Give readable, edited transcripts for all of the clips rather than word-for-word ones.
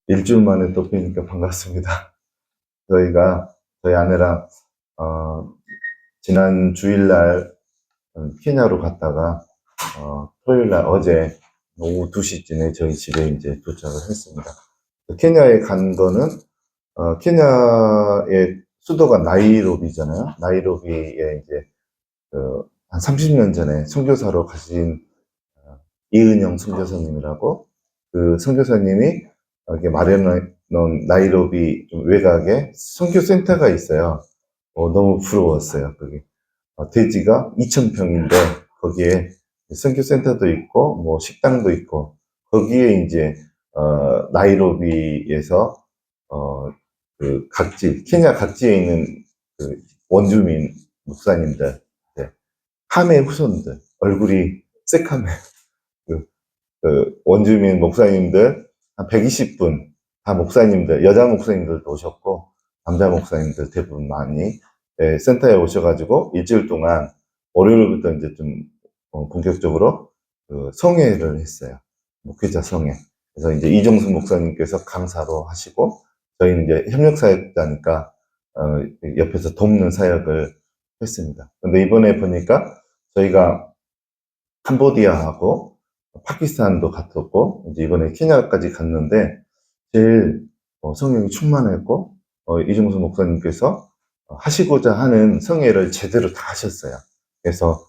일주일 만에 또 뵈니까 반갑습니다. 저희 아내랑, 지난 주일날 케냐로 갔다가, 토요일날 어제 오후 2시쯤에 저희 집에 이제 도착을 했습니다. 케냐에 간 거는, 케냐의 수도가 나이로비잖아요. 나이로비에 이제, 한 30년 전에 선교사로 가신 이은영 선교사님이라고 그 선교사님이 이렇게 마련해 놓은 나이로비 좀 외곽에 선교센터가 있어요. 너무 부러웠어요. 거기 대지가 2,000평인데 거기에 선교센터도 있고 뭐 식당도 있고 거기에 이제 나이로비에서 어, 그 각지 케냐 각지에 있는 그 원주민 목사님들, 네, 함의 후손들 얼굴이 새카매 그 원주민 목사님들 한 120분 다 목사님들, 여자 목사님들도 오셨고 남자 목사님들 대부분 많이 센터에 오셔가지고 일주일 동안 월요일부터 이제 좀 본격적으로 그 성회를 했어요. 목회자 성회. 그래서 이제 이종수 목사님께서 강사로 하시고 저희는 이제 협력 사역자니까 옆에서 돕는 사역을 했습니다. 근데 이번에 보니까 저희가 캄보디아하고 파키스탄도 갔었고 이제 이번에 케냐까지 갔는데 제일 성령이 충만했고 이중수 목사님께서 하시고자 하는 성회를 제대로 다 하셨어요. 그래서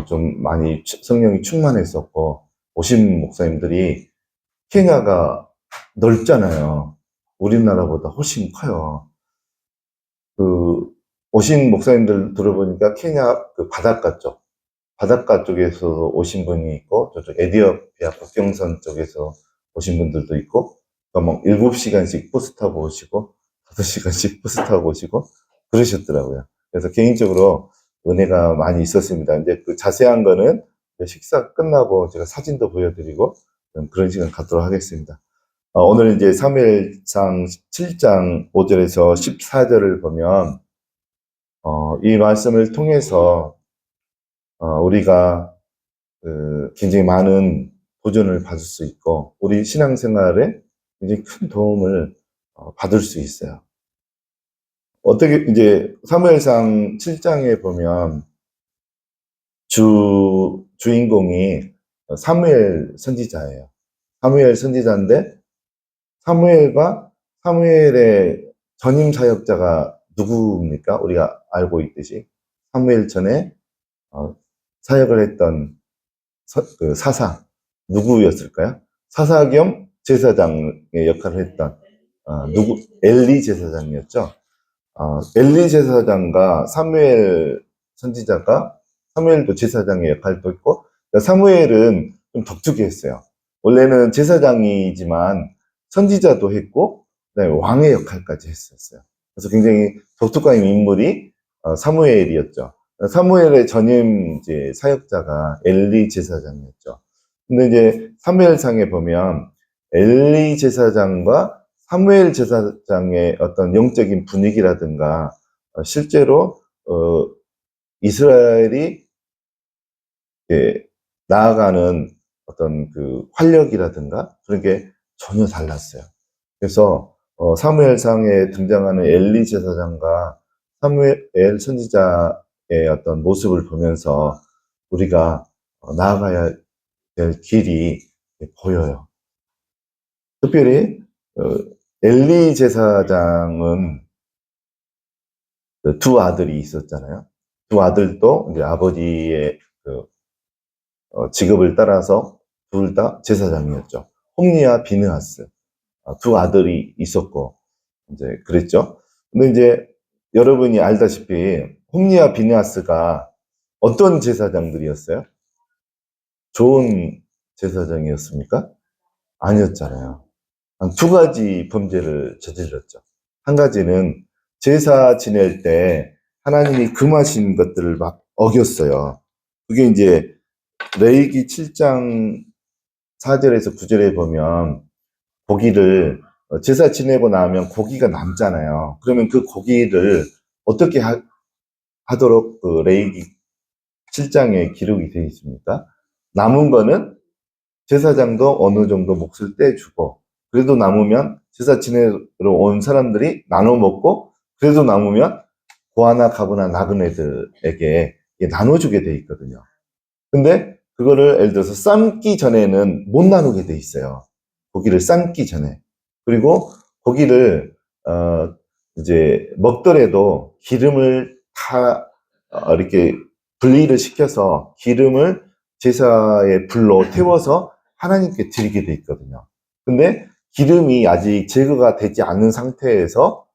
좀 많이 성령이 충만했었고 오신 목사님들이 케냐가 넓잖아요. 우리나라보다 훨씬 커요. 그 오신 목사님들 들어보니까 케냐 그 바닷가 쪽에서 오신 분이 있고, 저쪽 에디오피아 국경선 쪽에서 오신 분들도 있고, 그러니까 뭐 7시간씩 버스 타고 오시고, 5시간씩 버스 타고 오시고, 그러셨더라고요. 그래서 개인적으로 은혜가 많이 있었습니다. 이제 그 자세한 거는 식사 끝나고 제가 사진도 보여드리고, 그런 시간 갖도록 하겠습니다. 오늘 이제 사무엘상 7장 5절에서 14절을 보면, 이 말씀을 통해서 우리가 굉장히 많은 도전을 받을 수 있고 우리 신앙생활에 굉장히 큰 도움을 받을 수 있어요. 어떻게 이제 사무엘상 7장에 보면 주인공이 사무엘 선지자예요. 사무엘 선지자인데 사무엘의 전임 사역자가 누구입니까? 우리가 알고 있듯이 사무엘 전에 사역을 했던 그 사사 누구였을까요? 사사 겸 제사장의 역할을 했던 엘리 제사장이었죠. 엘리 제사장과 사무엘 선지자가 사무엘도 제사장의 역할도 있고 사무엘은 좀 독특했어요. 원래는 제사장이지만 선지자도 했고 그다음에 왕의 역할까지 했었어요. 그래서 굉장히 독특한 인물이 사무엘이었죠. 사무엘의 전임 이제 사역자가 엘리 제사장이었죠. 근데 이제 사무엘상에 보면 엘리 제사장과 사무엘 제사장의 어떤 영적인 분위기라든가 실제로 이스라엘이 나아가는 어떤 그 활력이라든가 그런 게 전혀 달랐어요. 그래서 사무엘상에 등장하는 엘리 제사장과 사무엘 선지자의 어떤 모습을 보면서 우리가 나아가야 될 길이 보여요. 특별히 엘리 제사장은 두 아들이 있었잖아요. 두 아들도 이제 아버지의 그 직업을 따라서 둘 다 제사장이었죠. 홈리와 비느하스 두 아들이 있었고 이제 그랬죠. 근데 이제 여러분이 알다시피 홈리와 비느하스가 어떤 제사장들이었어요? 좋은 제사장이었습니까? 아니었잖아요. 한 두 가지 범죄를 저질렀죠. 한 가지는 제사 지낼 때 하나님이 금하신 것들을 막 어겼어요. 그게 이제 레위기 7장 4절에서 9절에 보면 고기를 제사 지내고 나면 고기가 남잖아요. 그러면 그 고기를 어떻게 하도록 그 레위기 7장에 기록이 되어 있습니까? 남은 거는 제사장도 어느 정도 몫을 떼주고 그래도 남으면 제사 지내러 온 사람들이 나눠 먹고, 그래도 남으면 고아나 가부나 나그네들에게 나눠주게 돼 있거든요. 근데 그거를 예를 들어서 삶기 전에는 못 나누게 돼 있어요. 고기를 삶기 전에. 그리고 고기를 이제 먹더라도 기름을 다 이렇게 분리를 시켜서 기름을 제사의 불로 태워서 하나님께 드리게 돼 있거든요. 근데 기름이 아직 제거가 되지 않은 상태에서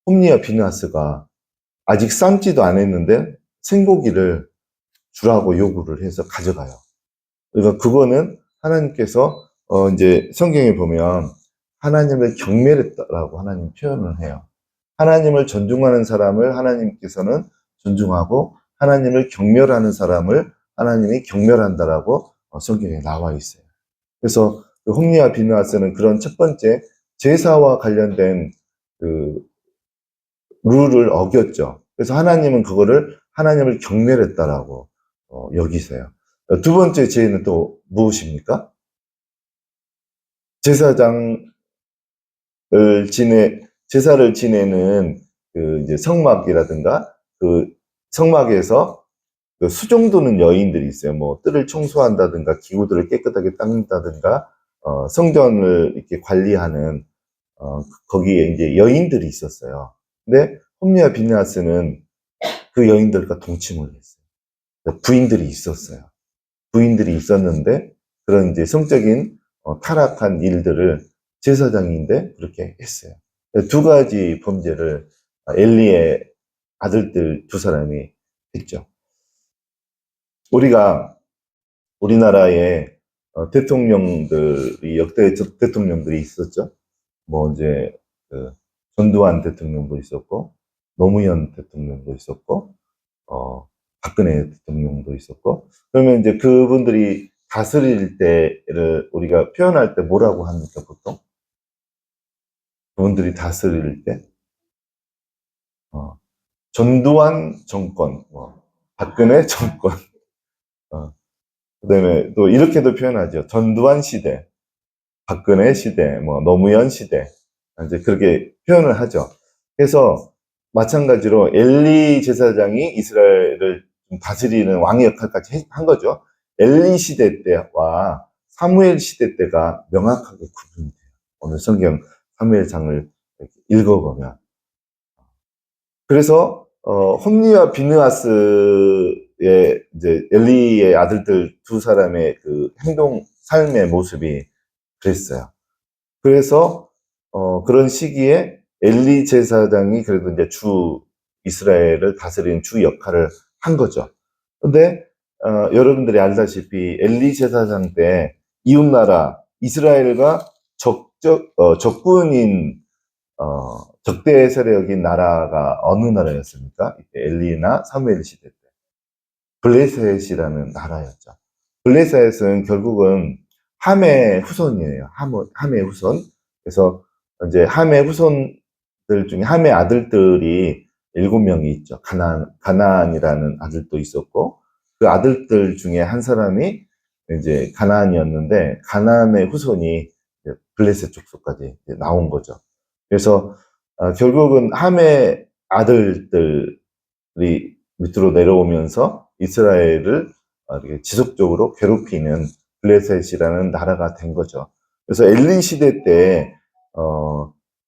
홈리와 비누아스가 아직 삶지도 않았는데 생고기를 주라고 요구를 해서 가져가요. 그러니까 그거는 하나님께서 이제 성경에 보면 하나님을 경멸했다라고 하나님 표현을 해요. 하나님을 존중하는 사람을 하나님께서는 존중하고 하나님을 경멸하는 사람을 하나님이 경멸한다라고 성경에 나와 있어요. 그래서 그 홈리와 비누아스는 그런 첫 번째 제사와 관련된 그 룰을 어겼죠. 그래서 하나님은 그거를 하나님을 경멸했다라고 여기세요. 두 번째 죄는 또 무엇입니까? 제사를 지내는 그 이제 성막이라든가 그 성막에서 그 수종 두는 여인들이 있어요. 뭐 뜰을 청소한다든가 기구들을 깨끗하게 닦는다든가 성전을 이렇게 관리하는 거기에 이제 여인들이 있었어요. 근데 홈리와 비느하스는 그 여인들과 동침을 했어요. 부인들이 있었어요. 부인들이 있었는데 그런 이제 성적인 타락한 일들을 제사장인데 그렇게 했어요. 두 가지 범죄를 엘리의 아들들 두 사람이 했죠. 우리나라에 대통령들이 역대 대통령들이 있었죠. 뭐 이제 그 전두환 대통령도 있었고 노무현 대통령도 있었고 박근혜 대통령도 있었고, 그러면 이제 그분들이 다스릴 때를 우리가 표현할 때 뭐라고 합니까, 보통? 그분들이 다스릴 때? 전두환 정권, 박근혜 정권, 그 다음에 또 이렇게도 표현하죠. 전두환 시대, 박근혜 시대, 노무현 시대. 이제 그렇게 표현을 하죠. 그래서 마찬가지로 엘리 제사장이 이스라엘을 다스리는 왕의 역할까지 한 거죠. 엘리 시대 때와 사무엘 시대 때가 명확하게 구분이 돼요. 오늘 성경 사무엘상을 읽어보면. 그래서 홈리와 비느하스의 이제 엘리의 아들들 두 사람의 그 행동, 삶의 모습이 그랬어요. 그래서 그런 시기에 엘리 제사장이 그래도 이제 이스라엘을 다스리는 주 역할을 한 거죠. 근데 여러분들이 알다시피 엘리 제사장 때 이웃나라 이스라엘과 적군인 적대 세력인 나라가 어느 나라였습니까? 엘리나 사무엘 시대 때 블레셋이라는 나라였죠. 블레셋은 결국은 함의 후손이에요. 함의 후손. 그래서 이제 함의 후손들 중에 함의 아들들이 7명이 있죠. 가나안이라는 아들도 있었고, 그 아들들 중에 한 사람이 이제 가나안이었는데, 가나안의 후손이 블레셋 족속까지 나온 거죠. 그래서 결국은 함의 아들들이 밑으로 내려오면서 이스라엘을 이렇게 지속적으로 괴롭히는 블레셋이라는 나라가 된 거죠. 그래서 엘리 시대 때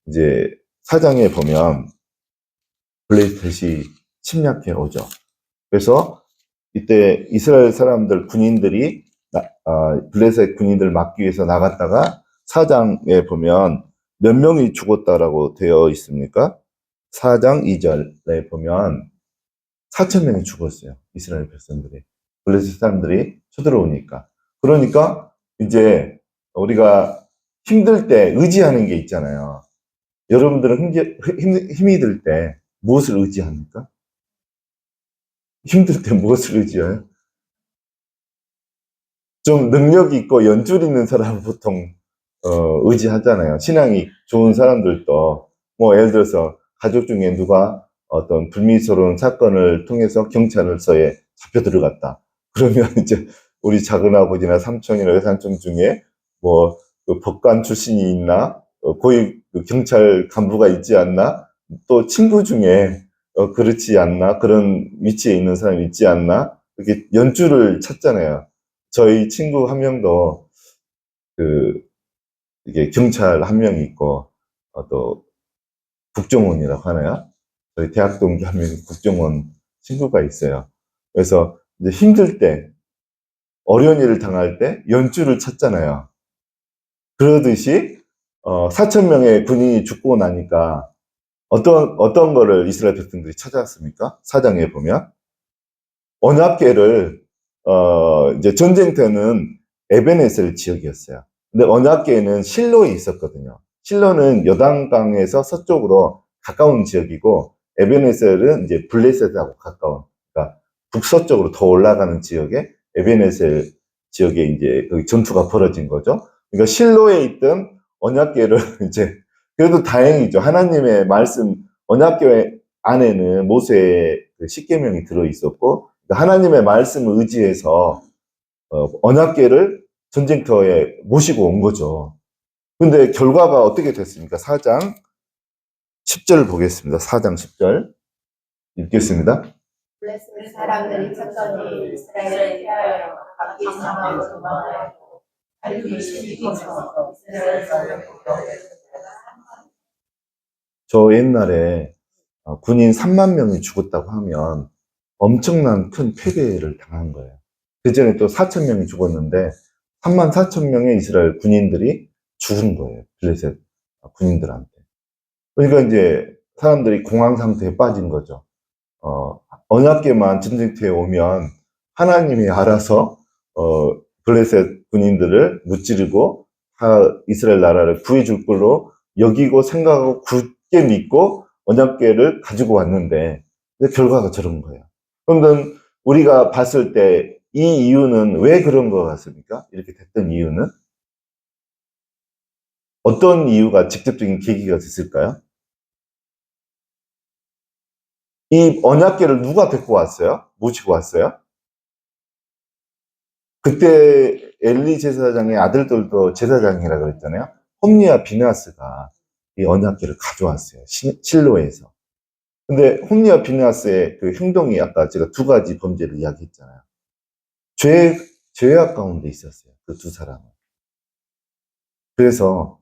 이제 사장에 보면 블레셋이 침략해 오죠. 그래서 이때 이스라엘 사람들 군인들이 블레셋 군인들 막기 위해서 나갔다가 사장에 보면 몇 명이 죽었다라고 되어 있습니까? 4장 2절에 보면 4,000명이 죽었어요. 이스라엘 백성들이. 블레셋 사람들이 쳐들어오니까. 그러니까 이제 우리가 힘들 때 의지하는 게 있잖아요. 여러분들은 힘이 들 때 무엇을 의지합니까? 힘들 때 무엇을 의지해요? 좀 능력 있고 연줄 있는 사람을 보통 의지하잖아요. 신앙이 좋은 사람들도 뭐 예를 들어서 가족 중에 누가 어떤 불미스러운 사건을 통해서 경찰서에 잡혀 들어갔다. 그러면 이제 우리 작은아버지나 삼촌이나 외삼촌 중에 뭐 그 법관 출신이 있나? 고위 그 경찰 간부가 있지 않나? 또 친구 중에 그렇지 않나? 그런 위치에 있는 사람이 있지 않나? 이렇게 연주를 찾잖아요. 저희 친구 한 명도 그 이게 경찰 한 명 있고 또 국정원이라고 하나요? 저희 대학 동기 한 명이 국정원 친구가 있어요. 그래서 이제 힘들 때, 어려운 일을 당할 때 연주를 찾잖아요. 그러듯이 4천 명의 군인이 죽고 나니까 어떤 거를 이스라엘 백성들이 찾아왔습니까? 사장에 보면 언약궤를 이제 전쟁터는 에베네셀 지역이었어요. 근데 언약궤는 실로에 있었거든요. 실로는 요단강에서 서쪽으로 가까운 지역이고 에베네셀은 이제 블레셋하고 가까운, 그러니까 북서쪽으로 더 올라가는 지역에 에베네셀 지역에 이제 그 전투가 벌어진 거죠. 그러니까 실로에 있던 언약궤를 이제 그래도 다행이죠. 하나님의 말씀 언약궤 안에는 모세의 그 십계명이 들어 있었고 하나님의 말씀을 의지해서 언약궤를 전쟁터에 모시고 온 거죠. 근데 결과가 어떻게 됐습니까? 4장 10절 보겠습니다. 4장 10절 읽겠습니다. 블레셋 사람들이 찾더니 이스라엘을 피하여 각기 사망으로 도망하였고 갈피 시기 거쳐서 이스라엘 사람을 저 옛날에 군인 3만 명이 죽었다고 하면 엄청난 큰 패배를 당한 거예요. 그 전에 또 4천 명이 죽었는데 3만 4천 명의 이스라엘 군인들이 죽은 거예요. 블레셋 군인들한테. 그러니까 이제 사람들이 공황 상태에 빠진 거죠. 언약궤만 전쟁터에 오면 하나님이 알아서 블레셋 군인들을 무찌르고 이스라엘 나라를 구해줄 걸로 여기고 생각하고 굳게 믿고 언약궤를 가지고 왔는데 결과가 저런 거예요. 그러면 우리가 봤을 때 이 이유는 왜 그런 것 같습니까? 이렇게 됐던 이유는 어떤 이유가 직접적인 계기가 됐을까요? 이 언약궤를 누가 데리고 왔어요? 모시고 왔어요? 그때 엘리 제사장의 아들들도 제사장이라 그랬잖아요. 홈리와 비느하스가 이 언약궤를 가져왔어요. 실로에서. 근데 홈리와 비느하스의 그 행동이 아까 제가 두 가지 범죄를 이야기했잖아요. 죄악 가운데 있었어요. 그 두 사람은. 그래서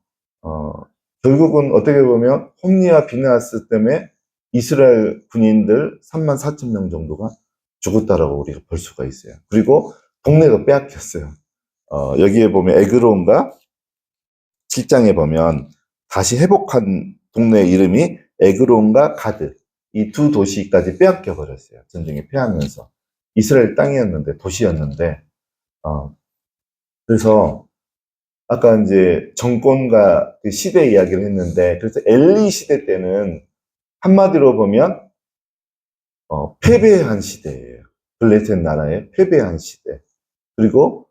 결국은 어떻게 보면 홈리와 비느하스 때문에 이스라엘 군인들 3만 4천 명 정도가 죽었다라고 우리가 볼 수가 있어요. 그리고 동네가 빼앗겼어요. 여기에 보면 에그론과 7장에 보면 다시 회복한 동네 이름이 에그론과 가드, 이 두 도시까지 빼앗겨 버렸어요. 전쟁에 패하면서. 이스라엘 땅이었는데, 도시였는데, 그래서 아까 이제 정권과 그 시대 이야기를 했는데, 그래서 엘리 시대 때는 한마디로 보면 패배한 시대예요. 블레셋 나라의 패배한 시대. 그리고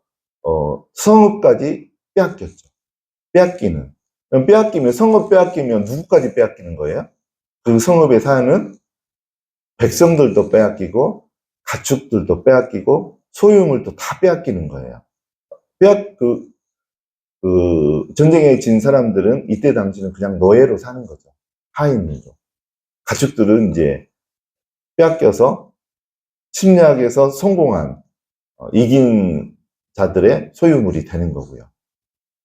성읍까지 빼앗겼죠. 빼앗기는. 그럼 빼앗기면, 성읍 빼앗기면 누구까지 빼앗기는 거예요? 그 성읍에 사는 백성들도 빼앗기고 가축들도 빼앗기고 소유물도 다 빼앗기는 거예요. 전쟁에 진 사람들은 이때 당시는 그냥 노예로 사는 거죠. 하인으로. 가축들은 이제 빼앗겨서 침략에서 성공한 이긴 자들의 소유물이 되는 거고요.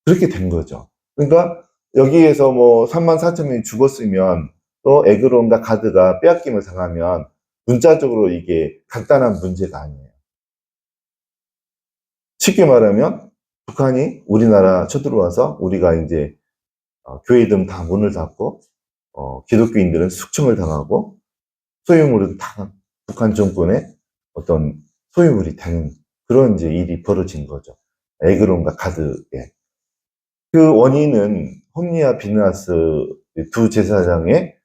그렇게 된 거죠. 그러니까 여기에서 뭐 3만 4천 명이 죽었으면 또 에그론과 가드가 빼앗김을 당하면 문자적으로 이게 간단한 문제가 아니에요. 쉽게 말하면 북한이 우리나라 쳐들어와서 우리가 이제 교회들은 다 문을 닫고 기독교인들은 숙청을 당하고 소유물은 다 북한 정권의 어떤 소유물이 되는 그런 이제 일이 벌어진 거죠. 에그론과 가드에. 그 원인은 홈리와 비느하스 두 제사장의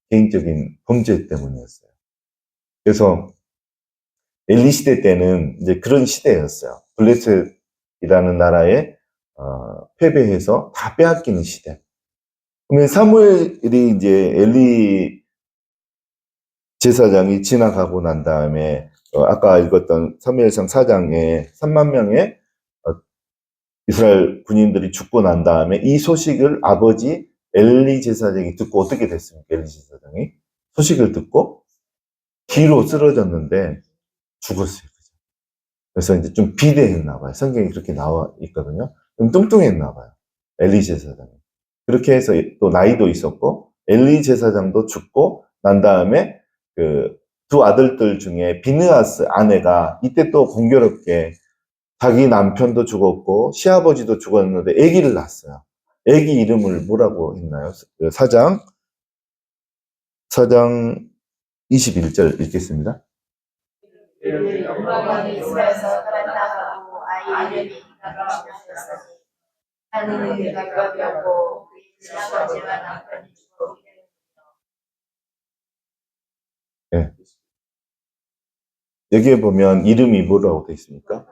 개인적인 범죄 때문이었어요. 그래서 엘리 시대 때는 이제 그런 시대였어요. 블레셋이라는 나라에 패배해서 다 빼앗기는 시대. 그러면 사무엘이 이제 엘리 제사장이 지나가고 난 다음에 아까 읽었던 사무엘상 4장에 3만 명의 이스라엘 군인들이 죽고 난 다음에 이 소식을 아버지 엘리 제사장이 듣고 어떻게 됐습니까? 엘리 제사장이 소식을 듣고 뒤로 쓰러졌는데 죽었어요. 그래서 이제 좀 비대했나 봐요. 성경에 그렇게 나와 있거든요. 좀 뚱뚱했나 봐요. 엘리 제사장이. 그렇게 해서 또 나이도 있었고 엘리 제사장도 죽고 난 다음에 그 두 아들들 중에 비느하스 아내가 이때 또 공교롭게 자기 남편도 죽었고 시아버지도 죽었는데 아기를 낳았어요. 아기 이름을 뭐라고 했나요? 사장 21절 읽겠습니다. 영광이 이스라엘에서 떠났다 하고 아이 이름이 가까우셨으니 하늘이 가까웠고 그의 시아버지와 남편이 죽었기 때문이요. 네. 여기에 보면 이름이 뭐라고 되어 있습니까?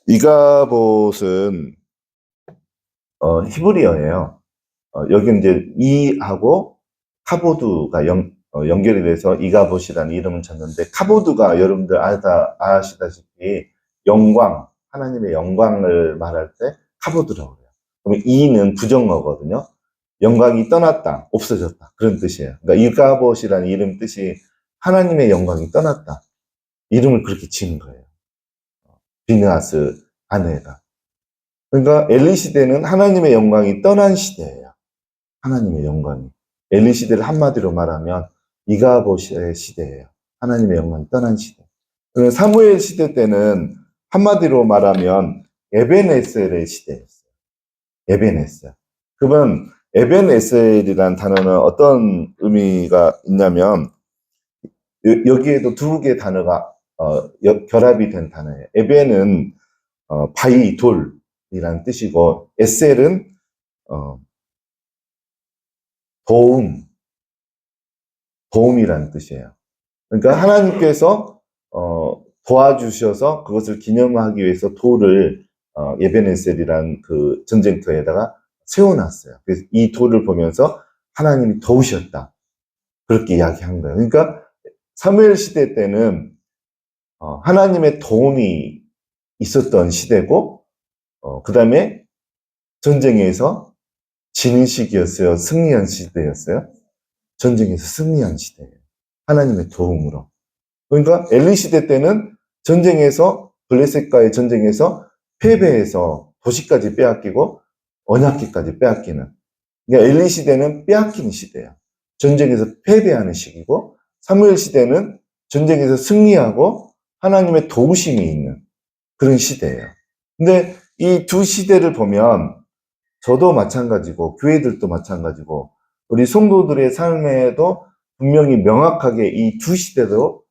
이가봇은 히브리어예요. 여기 이제 이하고 카보드가 연결이 돼서 이가봇이라는 이름을 쳤는데 카보드가 여러분들 아시다시피 영광, 하나님의 영광을 말할 때 카보드라고 해요. 그러면 이는 부정어거든요. 영광이 떠났다, 없어졌다 그런 뜻이에요. 그러니까 이가봇이라는 이름 뜻이 하나님의 영광이 떠났다. 이름을 그렇게 지은 거예요. 비느하스 아내가. 그러니까 엘리 시대는 하나님의 영광이 떠난 시대예요. 하나님의 영광이. 엘리 시대를 한마디로 말하면 이가봇의 시대예요. 하나님의 영광이 떠난 시대. 사무엘 시대 때는 한마디로 말하면 에벤에셀의 시대였어요. 에벤에셀. 그러면 에벤에셀이라는 단어는 어떤 의미가 있냐면 여기에도 두 개의 단어가 결합이 된 단어예요. 에벤은 바위, 돌이라는 뜻이고 에셀은 도움이라는 뜻이에요. 그러니까 하나님께서 도와주셔서 그것을 기념하기 위해서 돌을 에벤에셀이라는 그 전쟁터에다가 세워놨어요. 그래서 이 돌을 보면서 하나님이 도우셨다. 그렇게 이야기한 거예요. 그러니까 사무엘 시대 때는 하나님의 도움이 있었던 시대고 그 다음에 전쟁에서 지는 시기였어요? 승리한 시대였어요? 전쟁에서 승리한 시대예요. 하나님의 도움으로. 그러니까 엘리 시대 때는 전쟁에서 블레셋과의 전쟁에서 패배해서 도시까지 빼앗기고 언약궤까지 빼앗기는. 그러니까 엘리 시대는 빼앗기는 시대예요. 전쟁에서 패배하는 시기고 사무엘 시대는 전쟁에서 승리하고 하나님의 도우심이 있는 그런 시대예요. 근데 이 두 시대를 보면 저도 마찬가지고 교회들도 마찬가지고 우리 성도들의 삶에도 분명히 명확하게 이 두 시대로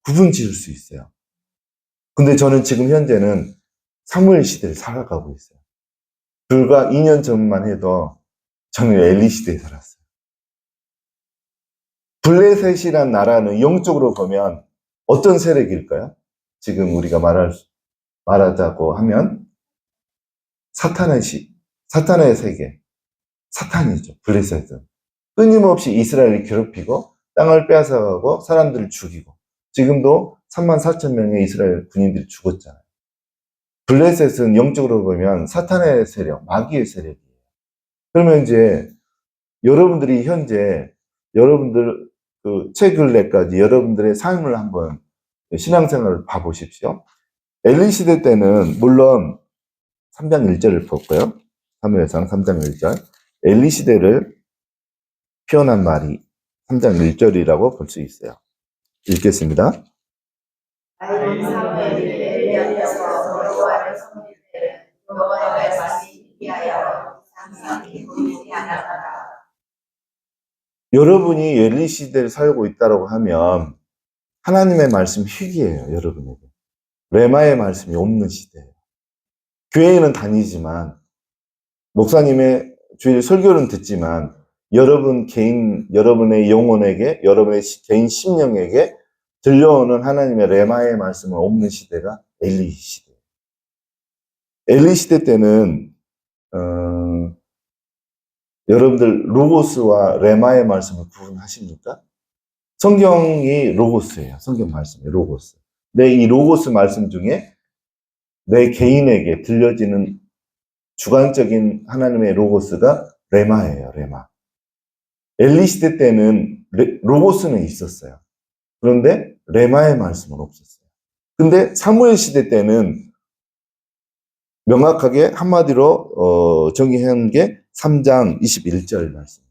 구분 지을 수 있어요. 근데 저는 지금 현재는 사무엘 시대를 살아가고 있어요. 불과 2년 전만 해도 저는 엘리 시대에 살았어요. 블레셋이란 나라는 영적으로 보면 어떤 세력일까요? 지금 우리가 말하자고 하면 사탄의 세계, 사탄이죠. 블레셋은 끊임없이 이스라엘을 괴롭히고 땅을 빼앗아가고 사람들을 죽이고 지금도 34,000명의 이스라엘 군인들이 죽었잖아요. 블레셋은 영적으로 보면 사탄의 세력, 마귀의 세력이에요. 그러면 이제 여러분들이 현재 여러분들 그 최근래까지 여러분들의 삶을 한번 신앙생활을 봐보십시오. 엘리 시대 때는 물론 3장 1절을 볼까요? 사무엘상 3장 1절. 엘리 시대를 표현한 말이 3장 1절이라고 볼 수 있어요. 읽겠습니다. 아이는 사무엘이 엘리 앞에서 여호와를 섬길 때는 여호와의 말씀이 희귀하여 상상이 보이지 않았더라. 여러분이 엘리 시대를 살고 있다고 하면 하나님의 말씀 희귀해요. 여러분에게. 레마의 말씀이 없는 시대예요. 교회에는 다니지만 목사님의 주일 설교는 듣지만 여러분의 영혼에게 여러분의 개인 심령에게 들려오는 하나님의 레마의 말씀은 없는 시대가 엘리 시대. 엘리 시대 때는 여러분들 로고스와 레마의 말씀을 구분하십니까? 성경이 로고스예요. 성경 말씀이 로고스. 내 이 로고스 말씀 중에 내 개인에게 들려지는 주관적인 하나님의 로고스가 레마예요, 레마. 엘리 시대 때는 로고스는 있었어요. 그런데 레마의 말씀은 없었어요. 근데 사무엘 시대 때는 명확하게 한마디로 정의한 게 3장 21절 말씀.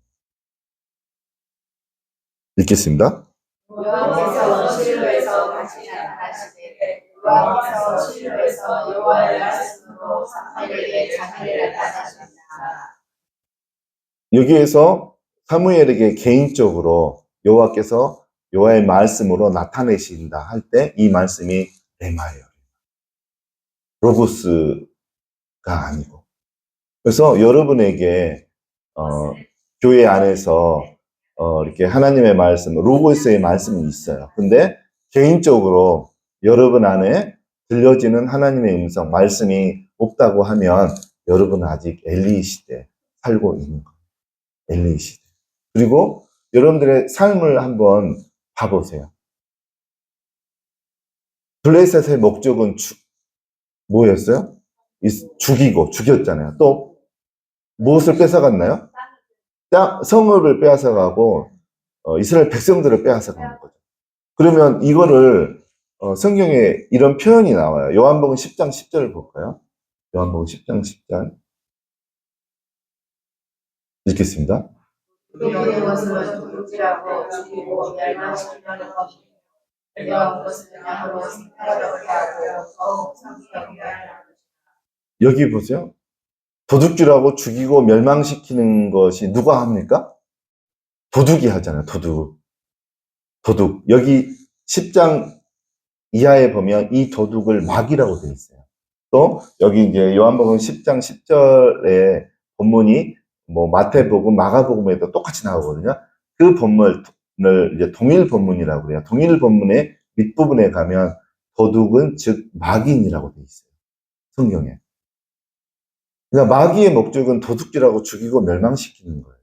읽겠습니다. 여호와께서 실로에서 다시 나타나시되 여호와께서 실로에서 여호와의 말씀으로 사무엘에게 자기를 나타나셨다. 여기에서 사무엘에게 개인적으로 여호와께서 여호와의 말씀으로 나타내신다 할 때 이 말씀이 레마예요. 로고스가 아니고. 그래서 여러분에게 교회 안에서 이렇게 하나님의 말씀, 로고스의 말씀은 있어요. 근데 개인적으로 여러분 안에 들려지는 하나님의 음성, 말씀이 없다고 하면 여러분은 아직 엘리 시대 살고 있는 거예요. 엘리 시대. 그리고 여러분들의 삶을 한번 봐보세요. 블레셋의 목적은 뭐였어요? 죽였잖아요. 또 무엇을 뺏어갔나요? 성읍을 빼앗아가고 이스라엘 백성들을 빼앗아가는 거죠. 그러면 이거를 성경에 이런 표현이 나와요. 요한복음 10장 10절을 볼까요? 요한복음 10장 10절 읽겠습니다. 그분의 것을 도둑질하고 죽이고 멸망시키려는 것이며 그러한 것을 양으로 생각하게 하고 더욱 상기하게 하라. 여기 보세요. 도둑질하고 죽이고 멸망시키는 것이 누가 합니까? 도둑이 하잖아요. 도둑. 여기 10장 이하에 보면 이 도둑을 마귀라고 되어 있어요. 또 여기 이제 요한복음 10장 10절에 본문이 뭐 마태복음, 마가복음에도 똑같이 나오거든요. 그 본문을 이제 동일 본문이라고 그래요. 동일 본문의 밑부분에 가면 도둑은 즉 마귀인이라고 되어 있어요. 성경에. 그러니까 마귀의 목적은 도둑질하고 죽이고 멸망시키는 거예요.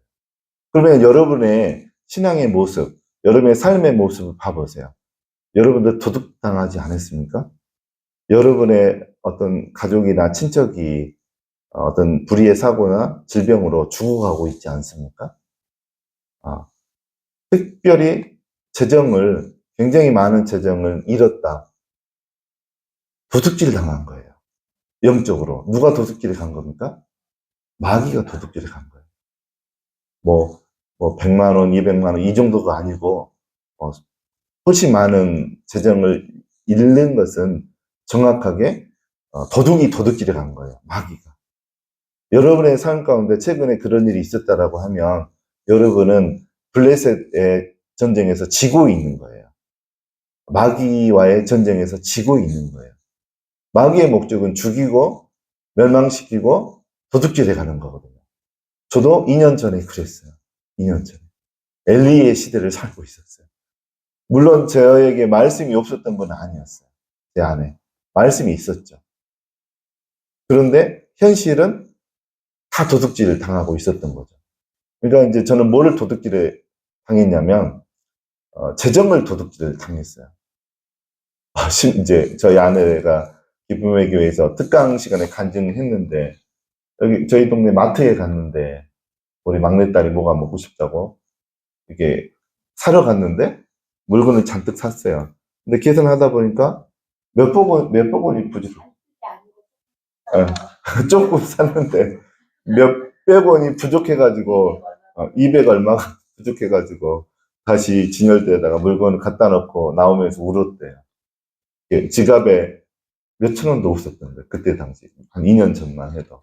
그러면 여러분의 신앙의 모습, 여러분의 삶의 모습을 봐보세요. 여러분들 도둑당하지 않았습니까? 여러분의 어떤 가족이나 친척이 어떤 불의의 사고나 질병으로 죽어가고 있지 않습니까? 특별히 굉장히 많은 재정을 잃었다. 도둑질 당한 거예요. 영적으로. 누가 도둑질에 간 겁니까? 마귀가 도둑질에 간 거예요. 뭐 100만 원, 200만 원, 이 정도가 아니고, 훨씬 많은 재정을 잃는 것은 정확하게 도둑이 도둑질에 간 거예요. 마귀가. 여러분의 삶 가운데 최근에 그런 일이 있었다라고 하면 여러분은 블레셋의 전쟁에서 지고 있는 거예요. 마귀와의 전쟁에서 지고 있는 거예요. 마귀의 목적은 죽이고 멸망시키고 도둑질에 가는 거거든요. 저도 2년 전에 그랬어요. 2년 전에. 엘리의 시대를 살고 있었어요. 물론 저에게 말씀이 없었던 건 아니었어요. 제 안에. 말씀이 있었죠. 그런데 현실은 다 도둑질을 당하고 있었던 거죠. 그러니까 이제 저는 뭐를 도둑질에 당했냐면, 재정을 도둑질을 당했어요. 이제 저희 아내가 기쁨의 교회에서 특강 시간에 간증을 했는데, 여기 저희 동네 마트에 갔는데, 우리 막내딸이 뭐가 먹고 싶다고, 이게 사러 갔는데, 물건을 잔뜩 샀어요. 근데 계산하다 보니까 몇백원이 부족해. 조금 샀는데, 몇백 원이 부족해가지고, 200 얼마가 부족해가지고, 다시 진열대에다가 물건을 갖다 놓고 나오면서 울었대요. 지갑에 몇천 원도 없었던 거예요. 그때 당시. 한 2년 전만 해도.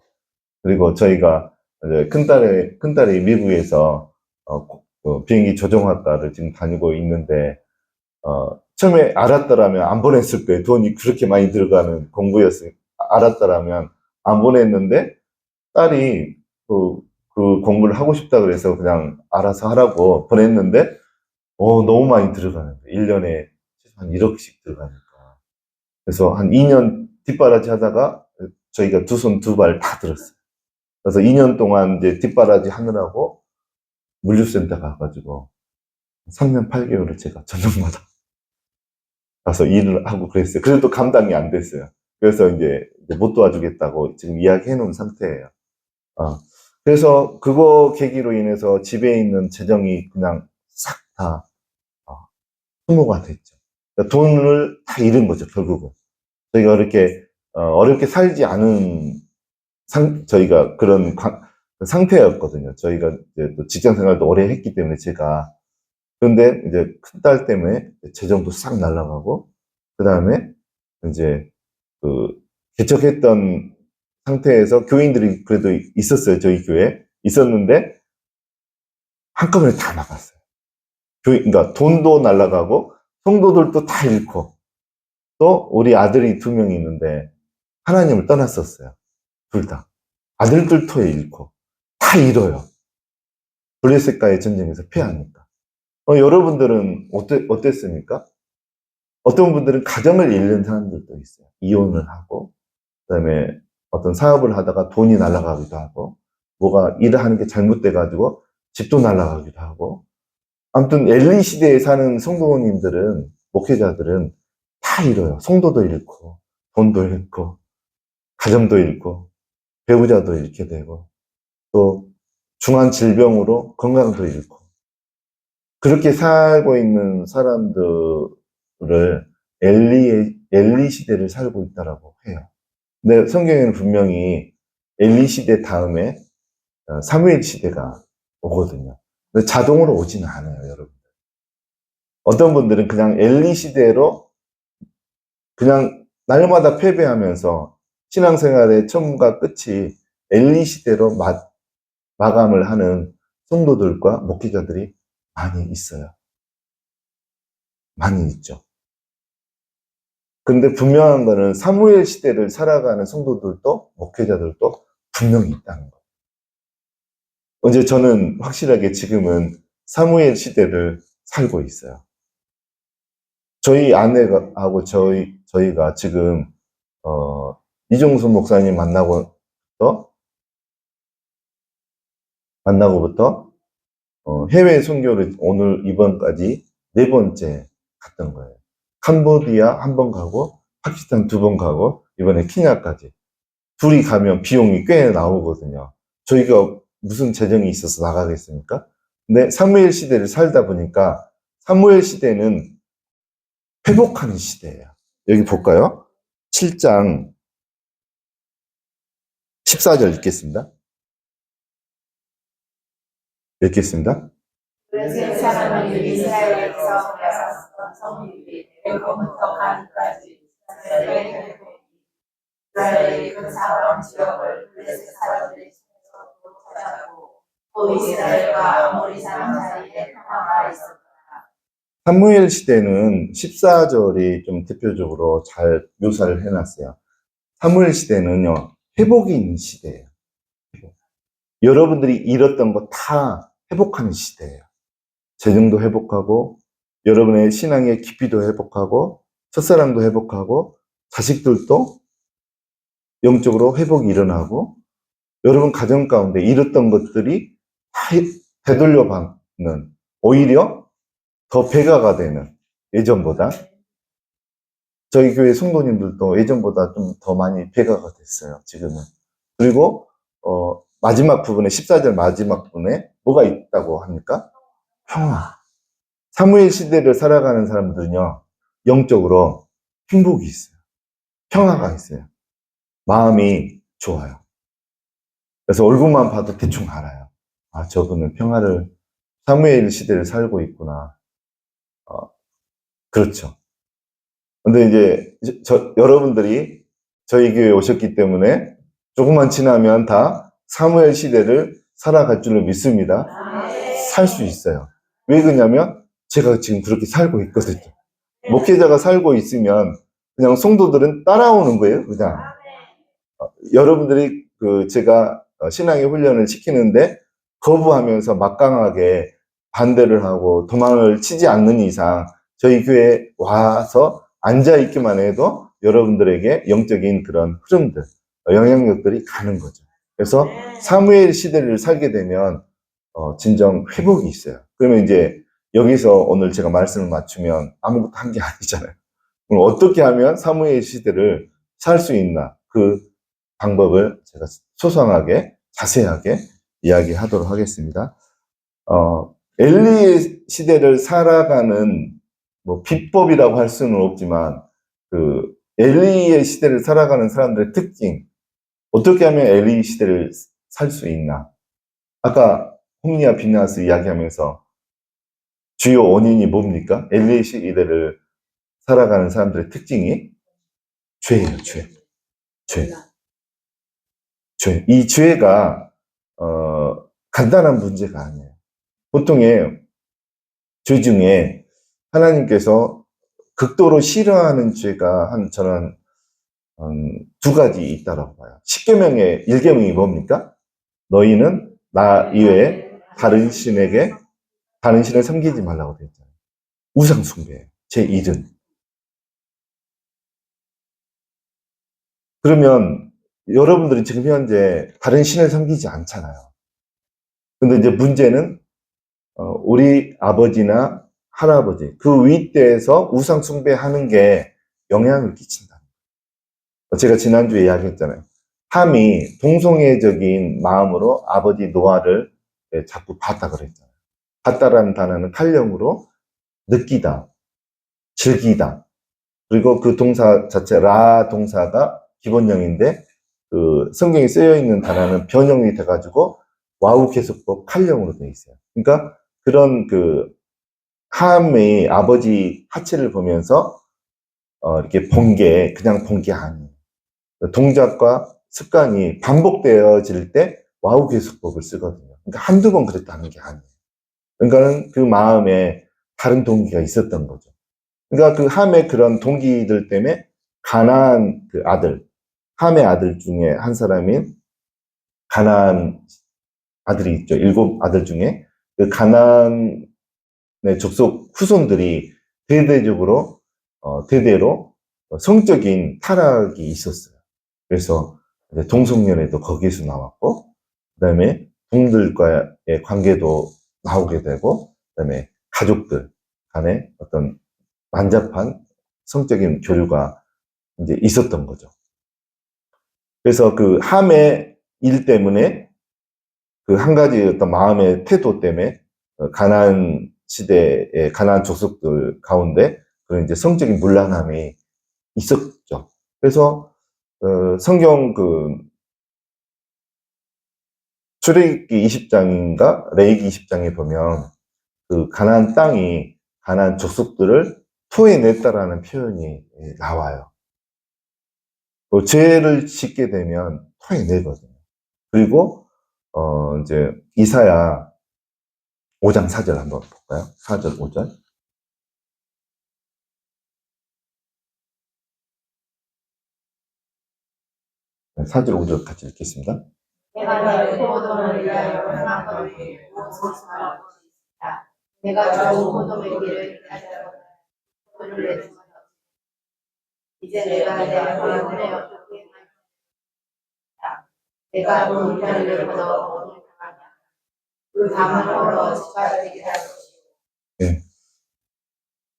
그리고 저희가 이제 큰딸이 미국에서 비행기 조종학과를 지금 다니고 있는데, 처음에 알았더라면 안 보냈을 거예요. 돈이 그렇게 많이 들어가는 공부였으니 알았더라면 안 보냈는데, 딸이 그 공부를 하고 싶다 그래서 그냥 알아서 하라고 보냈는데, 너무 많이 들어가는 거예요. 1년에 한 1억씩 들어가니까. 그래서 한 2년 뒷바라지 하다가 저희가 두 손 두 발 다 들었어요. 그래서 2년 동안 이제 뒷바라지 하느라고 물류센터 가가지고 3년 8개월을 제가 저녁마다 가서 일을 하고 그랬어요. 그래도 감당이 안 됐어요. 그래서 이제 못 도와주겠다고 지금 이야기해 놓은 상태예요. 어. 그래서 그거 계기로 인해서 집에 있는 재정이 그냥 싹 다 소모가 됐죠. 그러니까 돈을 다 잃은 거죠, 결국은. 저희가 어렵게 살지 않은 저희가 그런 상태였거든요. 저희가 이제 또 직장 생활도 오래 했기 때문에 제가. 그런데 이제 큰딸 때문에 재정도 싹 날아가고, 그 다음에 이제 그 개척했던 상태에서 교인들이 그래도 있었어요. 저희 교회에. 있었는데, 한꺼번에 다 나갔어요. 그러니까 돈도 날아가고, 성도들도 다 잃고, 또 우리 아들이 2명이 있는데, 하나님을 떠났었어요. 둘 다. 아들들도 잃고, 다 잃어요. 블레셋과의 전쟁에서 패하니까. 여러분들은 어땠습니까? 어떤 분들은 가정을 잃는 사람들도 있어요. 이혼을 하고, 그 다음에 어떤 사업을 하다가 돈이 날아가기도 하고, 뭐가 일을 하는 게 잘못돼가지고 집도 날아가기도 하고, 아무튼 엘리 시대에 사는 성도님들은, 목회자들은 다 잃어요. 성도도 잃고, 돈도 잃고, 가정도 잃고, 배우자도 잃게 되고, 또 중한 질병으로 건강도 잃고, 그렇게 살고 있는 사람들을 엘리 시대를 살고 있다라고 해요. 근데 성경에는 분명히 엘리 시대 다음에 사무엘 시대가 오거든요. 근데 자동으로 오지는 않아요, 여러분. 어떤 분들은 그냥 엘리 시대로 그냥 날마다 패배하면서 신앙생활의 처음과 끝이 엘리 시대로 마감을 하는 성도들과 목회자들이 많이 있어요. 많이 있죠. 근데 분명한 거는 사무엘 시대를 살아가는 성도들도 목회자들도 분명히 있다는 거예요. 이제 저는 확실하게 지금은 사무엘 시대를 살고 있어요. 저희 아내하고 저희가 지금 이종수 목사님 만나고부터 해외 선교를 오늘 이번까지 4번째 갔던 거예요. 캄보디아 1번 가고 파키스탄 2번 가고 이번에 케냐까지. 둘이 가면 비용이 꽤 나오거든요. 저희가 무슨 재정이 있어서 나가겠습니까? 근데 사무엘 시대를 살다 보니까 사무엘 시대는 회복하는 시대예요. 여기 볼까요? 7장 14절 읽겠습니다. 읽겠습니다. 블레셋 사람은 이스라엘에서 빼앗았던 성읍이 애굽부터 간까지 이스라엘의 근사한 지역을 블레셋 사람들이 찾아고 또 이스라엘과 아모리 사람 사이에 평화가 있었다. 사무엘 시대는 14절이 좀 대표적으로 잘 묘사를 해놨어요. 사무엘 시대는요, 회복이 있는 시대예요. 여러분들이 잃었던 거 다 회복하는 시대예요. 재정도 회복하고, 여러분의 신앙의 깊이도 회복하고, 첫사랑도 회복하고, 자식들도 영적으로 회복이 일어나고, 여러분 가정 가운데 잃었던 것들이 다 되돌려 받는, 오히려 더 배가가 되는, 예전보다. 저희 교회 성도님들도 예전보다 좀 더 많이 배가가 됐어요, 지금은. 그리고, 마지막 부분에, 14절 마지막 부분에 뭐가 있다고 합니까? 평화. 사무엘 시대를 살아가는 사람들은요, 영적으로 행복이 있어요. 평화가 있어요. 마음이 좋아요. 그래서 얼굴만 봐도 대충 알아요. 아, 저분은 사무엘 시대를 살고 있구나. 그렇죠. 근데 이제, 여러분들이 저희 교회에 오셨기 때문에 조금만 지나면 다 사무엘 시대를 살아갈 줄로 믿습니다. 살 수 있어요. 왜 그러냐면 제가 지금 그렇게 살고 있거든요. 목회자가 살고 있으면 그냥 성도들은 따라오는 거예요. 그냥 여러분들이 제가 신앙의 훈련을 시키는데 거부하면서 막강하게 반대를 하고 도망을 치지 않는 이상 저희 교회에 와서 앉아있기만 해도 여러분들에게 영적인 그런 흐름들, 영향력들이 가는 거죠. 그래서 사무엘 시대를 살게 되면 진정 회복이 있어요. 그러면 이제 여기서 오늘 제가 말씀을 맞추면 아무것도 한 게 아니잖아요. 그럼 어떻게 하면 사무엘 시대를 살 수 있나? 그 방법을 제가 소상하게, 자세하게 이야기하도록 하겠습니다. 엘리의 시대를 살아가는 뭐 비법이라고 할 수는 없지만 그 엘리의 시대를 살아가는 사람들의 특징, 어떻게 하면 엘리 시대를 살 수 있나? 아까 홈리와 비나스 이야기하면서 주요 원인이 뭡니까? 엘리 시대를 살아가는 사람들의 특징이 죄예요, 죄. 죄. 죄. 이 죄가 간단한 문제가 아니에요. 보통의 죄 중에 하나님께서 극도로 싫어하는 죄가 저는 두 가지 있다라고 봐요. 10계명의 1계명이 뭡니까? 너희는 나 이외에 다른 신을 섬기지 말라고 되어 있잖아요. 우상 숭배예요. 제1은. 그러면 여러분들이 지금 현재 다른 신을 섬기지 않잖아요. 근데 이제 문제는 우리 아버지나 할아버지 그 윗대에서 우상 숭배하는 게 영향을 끼친다. 제가 지난주에 이야기했잖아요. 함이 동성애적인 마음으로 아버지 노아를 자꾸 봤다 그랬잖아요. 봤다라는 단어는 칼령으로 느끼다, 즐기다. 그리고 그 동사 자체 라 동사가 기본형인데 그 성경에 쓰여 있는 단어는 변형이 돼가지고 와우 계속법 칼령으로 되어 있어요. 그러니까 그런 그 함의 아버지 하체를 보면서 이렇게 본 게 그냥 본 게 아니에요. 동작과 습관이 반복되어질 때 와우 계속법을 쓰거든요. 그러니까 한두 번 그랬다는 게 아니에요. 그러니까는 그 마음에 다른 동기가 있었던 거죠. 그러니까 그 함의 그런 동기들 때문에 가나안 그 아들, 함의 아들 중에 한 사람인 가나안 아들이 있죠. 7 아들 중에 그 가나안의 족속 후손들이 대대적으로 대대로 성적인 타락이 있었어요. 그래서 동성연애도 거기에서 나왔고, 그 다음에 동들과의 관계도 나오게 되고, 그 다음에 가족들 간에 어떤 난잡한 성적인 교류가 이제 있었던 거죠. 그래서 그 함의 일 때문에 그 한 가지 어떤 마음의 태도 때문에 가나안 시대의 가나안 족속들 가운데 그런 이제 성적인 문란함이 있었죠. 그래서 성경 그 출애굽기 20장인가 레위기 20장에 보면 그 가나안 땅이 가나안 족속들을 토해냈다라는 표현이 나와요. 죄를 짓게 되면 토해내거든요. 그리고 이제 이사야 5장 4절 한번 볼까요? 4절 5절. 4절 5절 같이 읽겠습니다. 내가 내 포도를 위하여 행한 것을 무엇을 말할 것이 있다. 내가 좋은 포도의 길을 찾아보라. 포도를 내는 것이 없다. 이제 내가 내 마음에 어떻게 하였다. 내가 물자를 걷어 오늘 당하냐. 그 담을 걸어 집가지게 할 것이고. 네.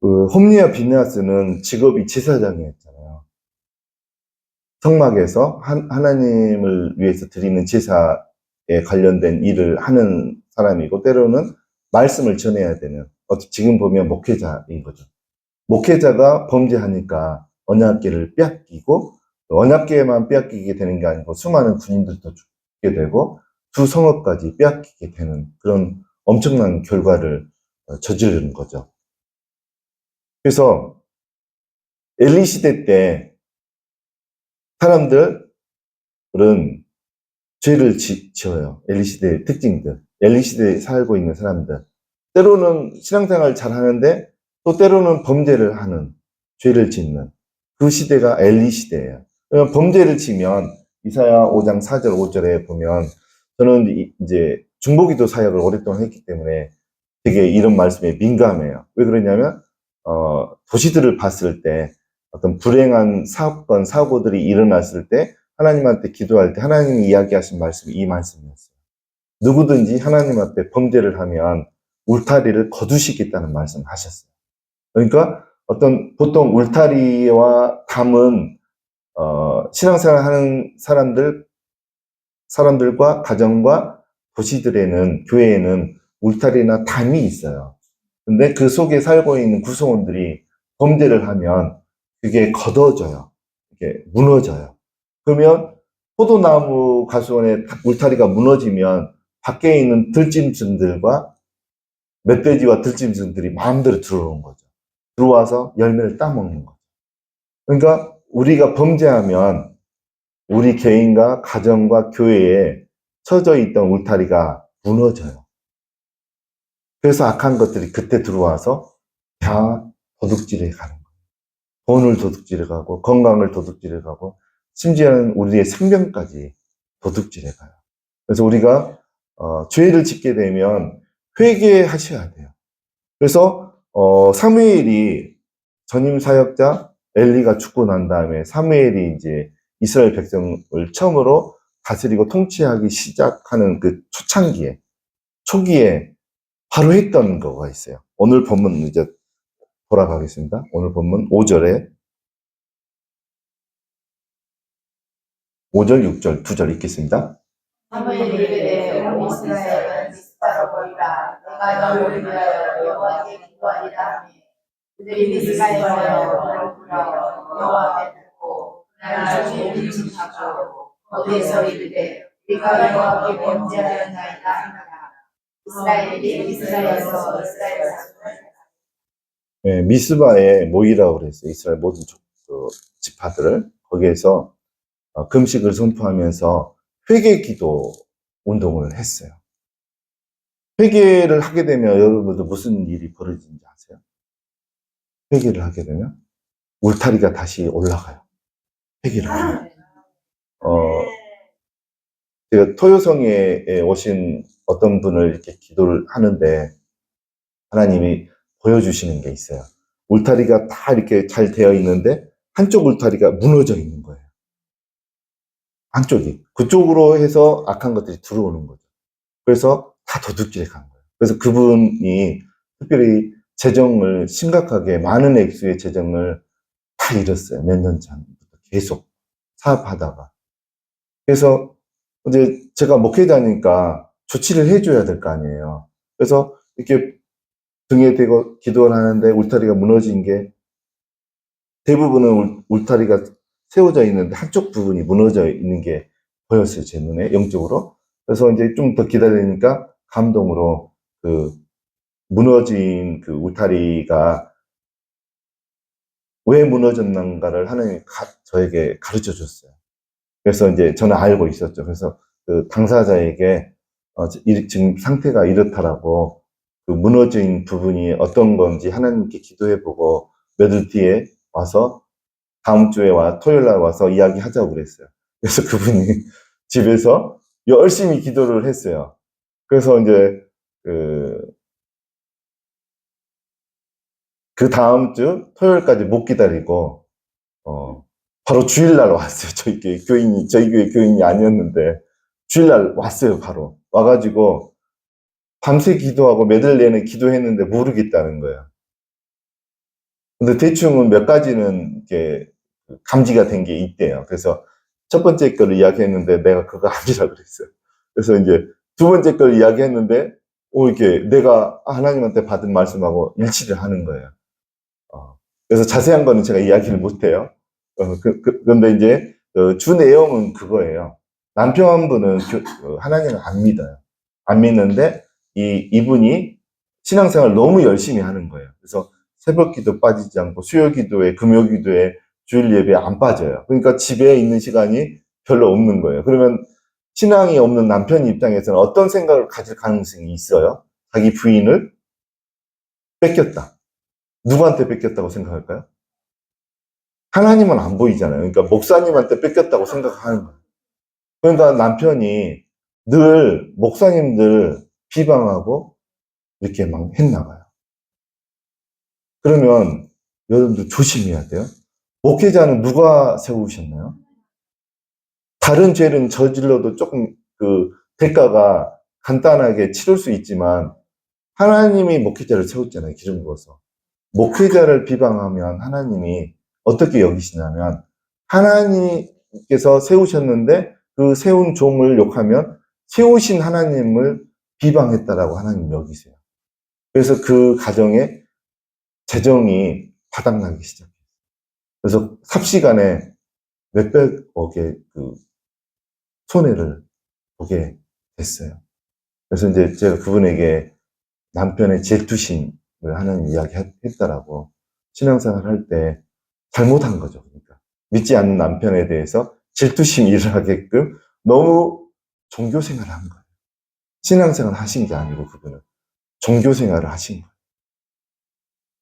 그 홈리와 비느하스는 직업이 제사장이었잖아요. 성막에서 하나님을 위해서 드리는 제사에 관련된 일을 하는 사람이고, 때로는 말씀을 전해야 되는, 지금 보면 목회자인 거죠. 목회자가 범죄하니까 언약궤를 빼앗기고, 언약궤만 빼앗기게 되는 게 아니고 수많은 군인들도 죽게 되고 두 성읍까지 빼앗기게 되는 그런 엄청난 결과를 저지르는 거죠. 그래서 엘리 시대 때 사람들은 죄를 지어요. 엘리 시대의 특징들, 엘리 시대에 살고 있는 사람들, 때로는 신앙생활 잘 하는데 또 때로는 범죄를 하는, 죄를 짓는 그 시대가 엘리 시대예요. 그러면 범죄를 지면 이사야 5장 4절 5절에 보면, 저는 이제 중보기도 사역을 오랫동안 했기 때문에 되게 이런 말씀에 민감해요. 왜 그러냐면 도시들을 봤을 때 어떤 불행한 사건, 사고들이 일어났을 때 하나님한테 기도할 때 하나님이 이야기하신 말씀이 이 말씀이었어요. 누구든지 하나님 앞에 범죄를 하면 울타리를 거두시겠다는 말씀을 하셨어요. 그러니까 어떤 보통 울타리와 담은 신앙생활 하는 사람들과 가정과 도시들에는, 교회에는 울타리나 담이 있어요. 근데 그 속에 살고 있는 구성원들이 범죄를 하면 그게 걷어져요. 이게 무너져요. 그러면 포도나무 가수원의 울타리가 무너지면 밖에 있는 들짐승들과 멧돼지와 들짐승들이 마음대로 들어오는 거죠. 들어와서 열매를 따먹는 거죠. 그러니까 우리가 범죄하면 우리 개인과 가정과 교회에 쳐져 있던 울타리가 무너져요. 그래서 악한 것들이 그때 들어와서 다 도둑질해 가는 거예요. 돈을 도둑질해 가고, 건강을 도둑질해 가고, 심지어는 우리의 생명까지 도둑질해 가요. 그래서 우리가 죄를 짓게 되면 회개하셔야 돼요. 그래서 사무엘이 전임 사역자 엘리가 죽고 난 다음에 사무엘이 이제 이스라엘 백성을 처음으로 다스리고 통치하기 시작하는 그 초기에 바로 했던 거가 있어요. 오늘 본문 이제 돌아가겠습니다. 오늘 본문 5절, 6절, 2절 읽겠습니다. 사무엘이 이르되 온 이스라엘은 미스바로 모이라. 내가 너를 위하여 여호와께 기도하리라 하니 그들이 미스바에 모여 너를 불러 여호와 앞에 듣고 그날 종일 음식하고 거기에서 이르되 우리가 여호와께 범죄하였나이다 하니라. 이스라엘이 이스라엘에서 이스라엘 자손을 네, 미스바에 모이라고 그랬어요. 이스라엘 모든 지파들을. 거기에서 금식을 선포하면서 회개 기도 운동을 했어요. 회개를 하게 되면 여러분들 무슨 일이 벌어지는지 아세요? 회개를 하게 되면 울타리가 다시 올라가요. 회개를 하면. 제가 토요성에 오신 어떤 분을 이렇게 기도를 하는데 하나님이 보여주시는 게 있어요. 울타리가 다 이렇게 잘 되어 있는데 한쪽 울타리가 무너져 있는 거예요. 한쪽이. 그쪽으로 해서 악한 것들이 들어오는 거죠. 그래서 다 도둑질해 간 거예요. 그래서 그분이 특별히 재정을 심각하게 많은 액수의 재정을 다 잃었어요. 몇 년 전부터 계속 사업하다가. 그래서 이제 제가 목회자니까 조치를 해줘야 될 거 아니에요. 그래서 이렇게 등에 대고 기도를 하는데 울타리가 무너진 게 대부분은 울타리가 세워져 있는데 한쪽 부분이 무너져 있는 게 보였어요. 제 눈에 영적으로. 그래서 이제 좀 더 기다리니까 감동으로 그 무너진 그 울타리가 왜 무너졌는가를 하나님이 저에게 가르쳐 줬어요. 그래서 이제 저는 알고 있었죠. 그래서 그 당사자에게 지금 상태가 이렇다라고 그 무너진 부분이 어떤 건지 하나님께 기도해보고 며칠 뒤에 와서 다음 주에 토요일 날 와서 이야기하자고 그랬어요. 그래서 그분이 집에서 열심히 기도를 했어요. 그래서 이제 그 다음 주 토요일까지 못 기다리고 바로 주일날 왔어요. 저희 교회 교인이 아니었는데 주일날 왔어요. 바로 와가지고 밤새 기도하고 메들레는 기도했는데 모르겠다는 거예요. 근데 대충은 몇 가지는 이렇게 감지가 된 게 있대요. 그래서 첫 번째 거를 이야기했는데 내가 그거 아니라 그랬어요. 그래서 이제 두 번째 걸 이야기했는데 이렇게 내가 하나님한테 받은 말씀하고 일치를 하는 거예요. 그래서 자세한 거는 제가 이야기를 못해요. 그런데 이제 주 내용은 그거예요. 남편분은 하나님을 안 믿어요. 안 믿는데 이분이 신앙생활 너무 열심히 하는 거예요. 그래서 새벽 기도 빠지지 않고 수요 기도에, 금요 기도에, 주일 예배에 안 빠져요. 그러니까 집에 있는 시간이 별로 없는 거예요. 그러면 신앙이 없는 남편 입장에서는 어떤 생각을 가질 가능성이 있어요? 자기 부인을 뺏겼다. 누구한테 뺏겼다고 생각할까요? 하나님은 안 보이잖아요. 그러니까 목사님한테 뺏겼다고 생각하는 거예요. 그러니까 남편이 늘 목사님들 비방하고 이렇게 막 했나봐요. 그러면 여러분들 조심해야 돼요. 목회자는 누가 세우셨나요? 다른 죄는 저질러도 조금 그 대가가 간단하게 치를 수 있지만 하나님이 목회자를 세웠잖아요. 기름 부어서. 목회자를 비방하면 하나님이 어떻게 여기시냐면, 하나님께서 세우셨는데 그 세운 종을 욕하면 세우신 하나님을 비방했다라고 하나님 여기세요. 그래서 그 가정에 재정이 바닥나기 시작해요. 그래서 삽시간에 몇백억의 그 손해를 보게 됐어요. 그래서 이제 제가 그분에게 남편의 질투심을 하는 이야기 했다라고, 신앙생활 할 때 잘못한 거죠. 그러니까 믿지 않는 남편에 대해서 질투심이 일어나게끔 너무 종교생활을 한 거예요. 신앙생활을 하신 게 아니고 그분은 종교생활을 하신 거예요.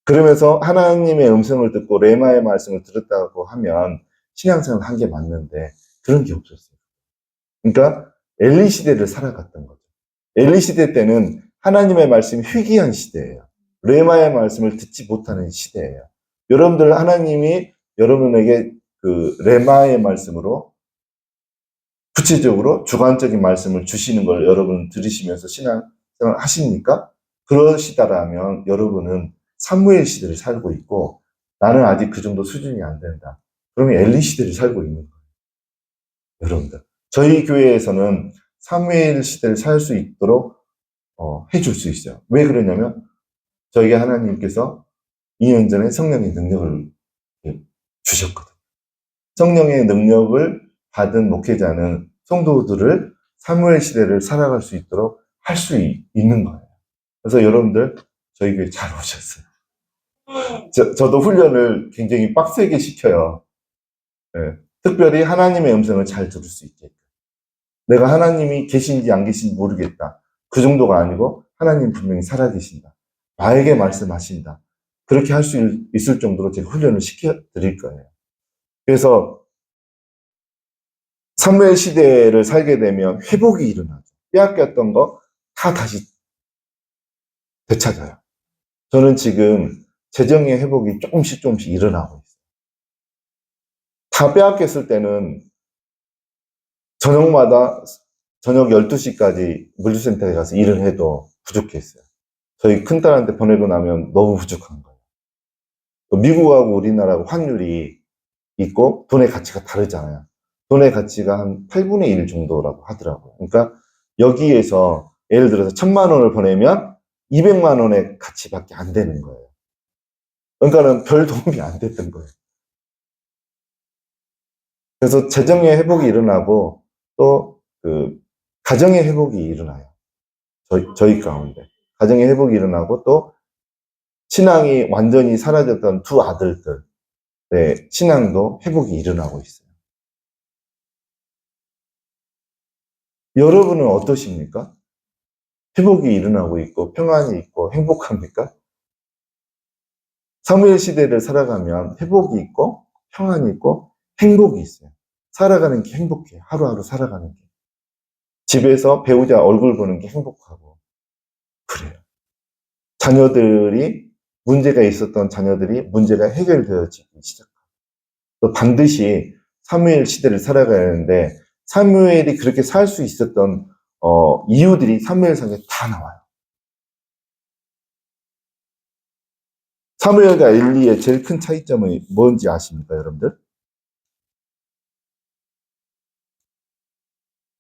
그러면서 하나님의 음성을 듣고 레마의 말씀을 들었다고 하면 신앙생활을 한 게 맞는데 그런 게 없었어요. 그러니까 엘리 시대를 살아갔던 거죠. 엘리 시대 때는 하나님의 말씀이 희귀한 시대예요. 레마의 말씀을 듣지 못하는 시대예요. 여러분들, 하나님이 여러분에게 그 레마의 말씀으로 구체적으로 주관적인 말씀을 주시는 걸 여러분 들으시면서 신앙생활 하십니까? 그러시다라면 여러분은 사무엘 시대를 살고 있고, 나는 아직 그 정도 수준이 안 된다. 그러면 엘리 시대를 살고 있는 거예요. 여러분들, 저희 교회에서는 사무엘 시대를 살 수 있도록 해줄 수 있어요. 왜 그러냐면 저에게 하나님께서 2년 전에 성령의 능력을 주셨거든요. 성령의 능력을 받은 목회자는 성도들을 사무엘 시대를 살아갈 수 있도록 할 수 있는 거예요. 그래서 여러분들, 저희 교회 잘 오셨어요. 저도 훈련을 굉장히 빡세게 시켜요. 네. 특별히 하나님의 음성을 잘 들을 수 있게. 내가 하나님이 계신지 안 계신지 모르겠다. 그 정도가 아니고 하나님 분명히 살아계신다. 나에게 말씀하신다. 그렇게 할 수 있을 정도로 제가 훈련을 시켜드릴 거예요. 그래서 사무엘 시대를 살게 되면 회복이 일어나죠. 빼앗겼던 거 다 다시 되찾아요. 저는 지금 재정의 회복이 조금씩 일어나고 있어요. 다 빼앗겼을 때는 저녁마다 저녁 12시까지 물류센터에 가서 일을 해도 부족했어요. 저희 큰딸한테 보내고 나면 너무 부족한 거예요. 미국하고 우리나라하고 환율이 있고 돈의 가치가 다르잖아요. 돈의 가치가 한 8분의 1 정도라고 하더라고요. 그러니까 여기에서 예를 들어서 1,000만 원을 보내면 200만 원의 가치밖에 안 되는 거예요. 그러니까는 별 도움이 안 됐던 거예요. 그래서 재정의 회복이 일어나고 또 그 가정의 회복이 일어나요. 저희 가운데. 가정의 회복이 일어나고 또 신앙이 완전히 사라졌던 두 아들들, 네, 신앙도 회복이 일어나고 있어요. 여러분은 어떠십니까? 회복이 일어나고 있고 평안이 있고 행복합니까? 사무엘 시대를 살아가면 회복이 있고 평안이 있고 행복이 있어요. 살아가는 게 행복해요. 하루하루 살아가는 게. 집에서 배우자 얼굴 보는 게 행복하고 그래요. 자녀들이 문제가 있었던 자녀들이 문제가 해결되어지기 시작하고, 또 반드시 사무엘 시대를 살아가야 하는데 사무엘이 그렇게 살 수 있었던 이유들이 사무엘상에 다 나와요. 사무엘과 엘리의 제일 큰 차이점은 뭔지 아십니까, 여러분들?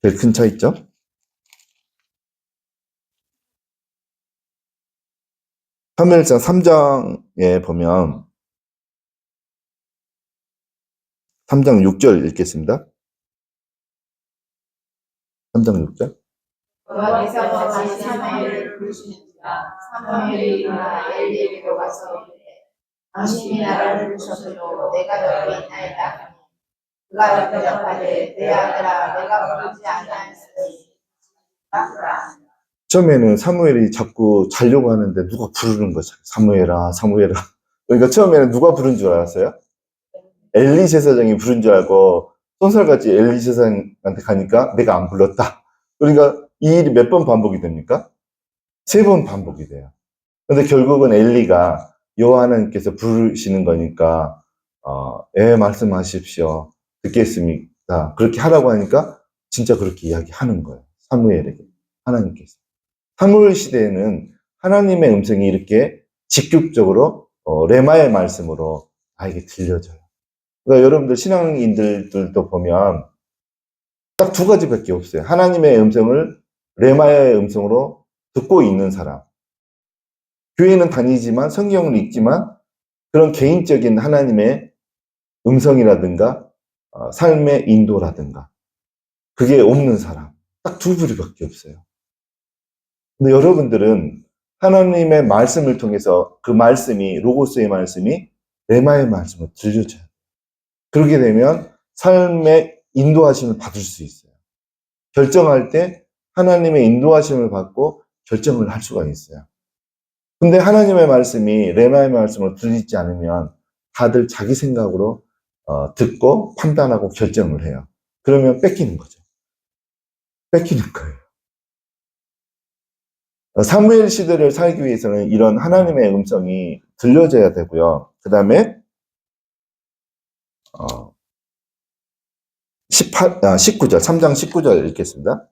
제일 큰 차이점? 사무엘상 3장에 보면 3장 6절 읽겠습니다. 3장 6절. 여호와께서 다시 사무엘을 부르시니라. 사무엘이 일어나 엘리에게로 가서 이르되 당신이 나를 부르셔서도 내가 여기 있나이다 하니 그가 대답하되 내 아들아 내가 부르지 아니하였으니 하더라. 처음에는 사무엘이 자꾸 자려고 하는데 누가 부르는 거죠. 사무엘아, 사무엘아. 그러니까 처음에는 누가 부른 줄 알았어요? 엘리 제사장이 부른 줄 알고 쏜살같이 엘리 제사장한테 가니까 내가 안 불렀다. 그러니까 이 일이 몇 번 반복이 됩니까? 3번 반복이 돼요. 그런데 결국은 엘리가 여호와 하나님께서 부르시는 거니까 말씀하십시오. 듣겠습니다. 그렇게 하라고 하니까 진짜 그렇게 이야기하는 거예요. 사무엘에게 하나님께서. 사무엘 시대에는 하나님의 음성이 이렇게 직접적으로 레마의 말씀으로 나에게 들려져요. 그러니까 여러분들 신앙인들도 보면 딱 두 가지밖에 없어요. 하나님의 음성을 레마의 음성으로 듣고 있는 사람. 교회는 다니지만 성경을 읽지만 그런 개인적인 하나님의 음성이라든가 삶의 인도라든가 그게 없는 사람. 딱 두 부류밖에 없어요. 근데 여러분들은 하나님의 말씀을 통해서 그 말씀이 로고스의 말씀이 레마의 말씀을 들려줘요. 그렇게 되면 삶의 인도하심을 받을 수 있어요. 결정할 때 하나님의 인도하심을 받고 결정을 할 수가 있어요. 근데 하나님의 말씀이 레마의 말씀으로 들리지 않으면 다들 자기 생각으로 듣고 판단하고 결정을 해요. 그러면 뺏기는 거죠. 뺏기는 거예요. 사무엘 시대를 살기 위해서는 이런 하나님의 음성이 들려져야 되고요. 그 다음에 19절, 3장 19절 읽겠습니다.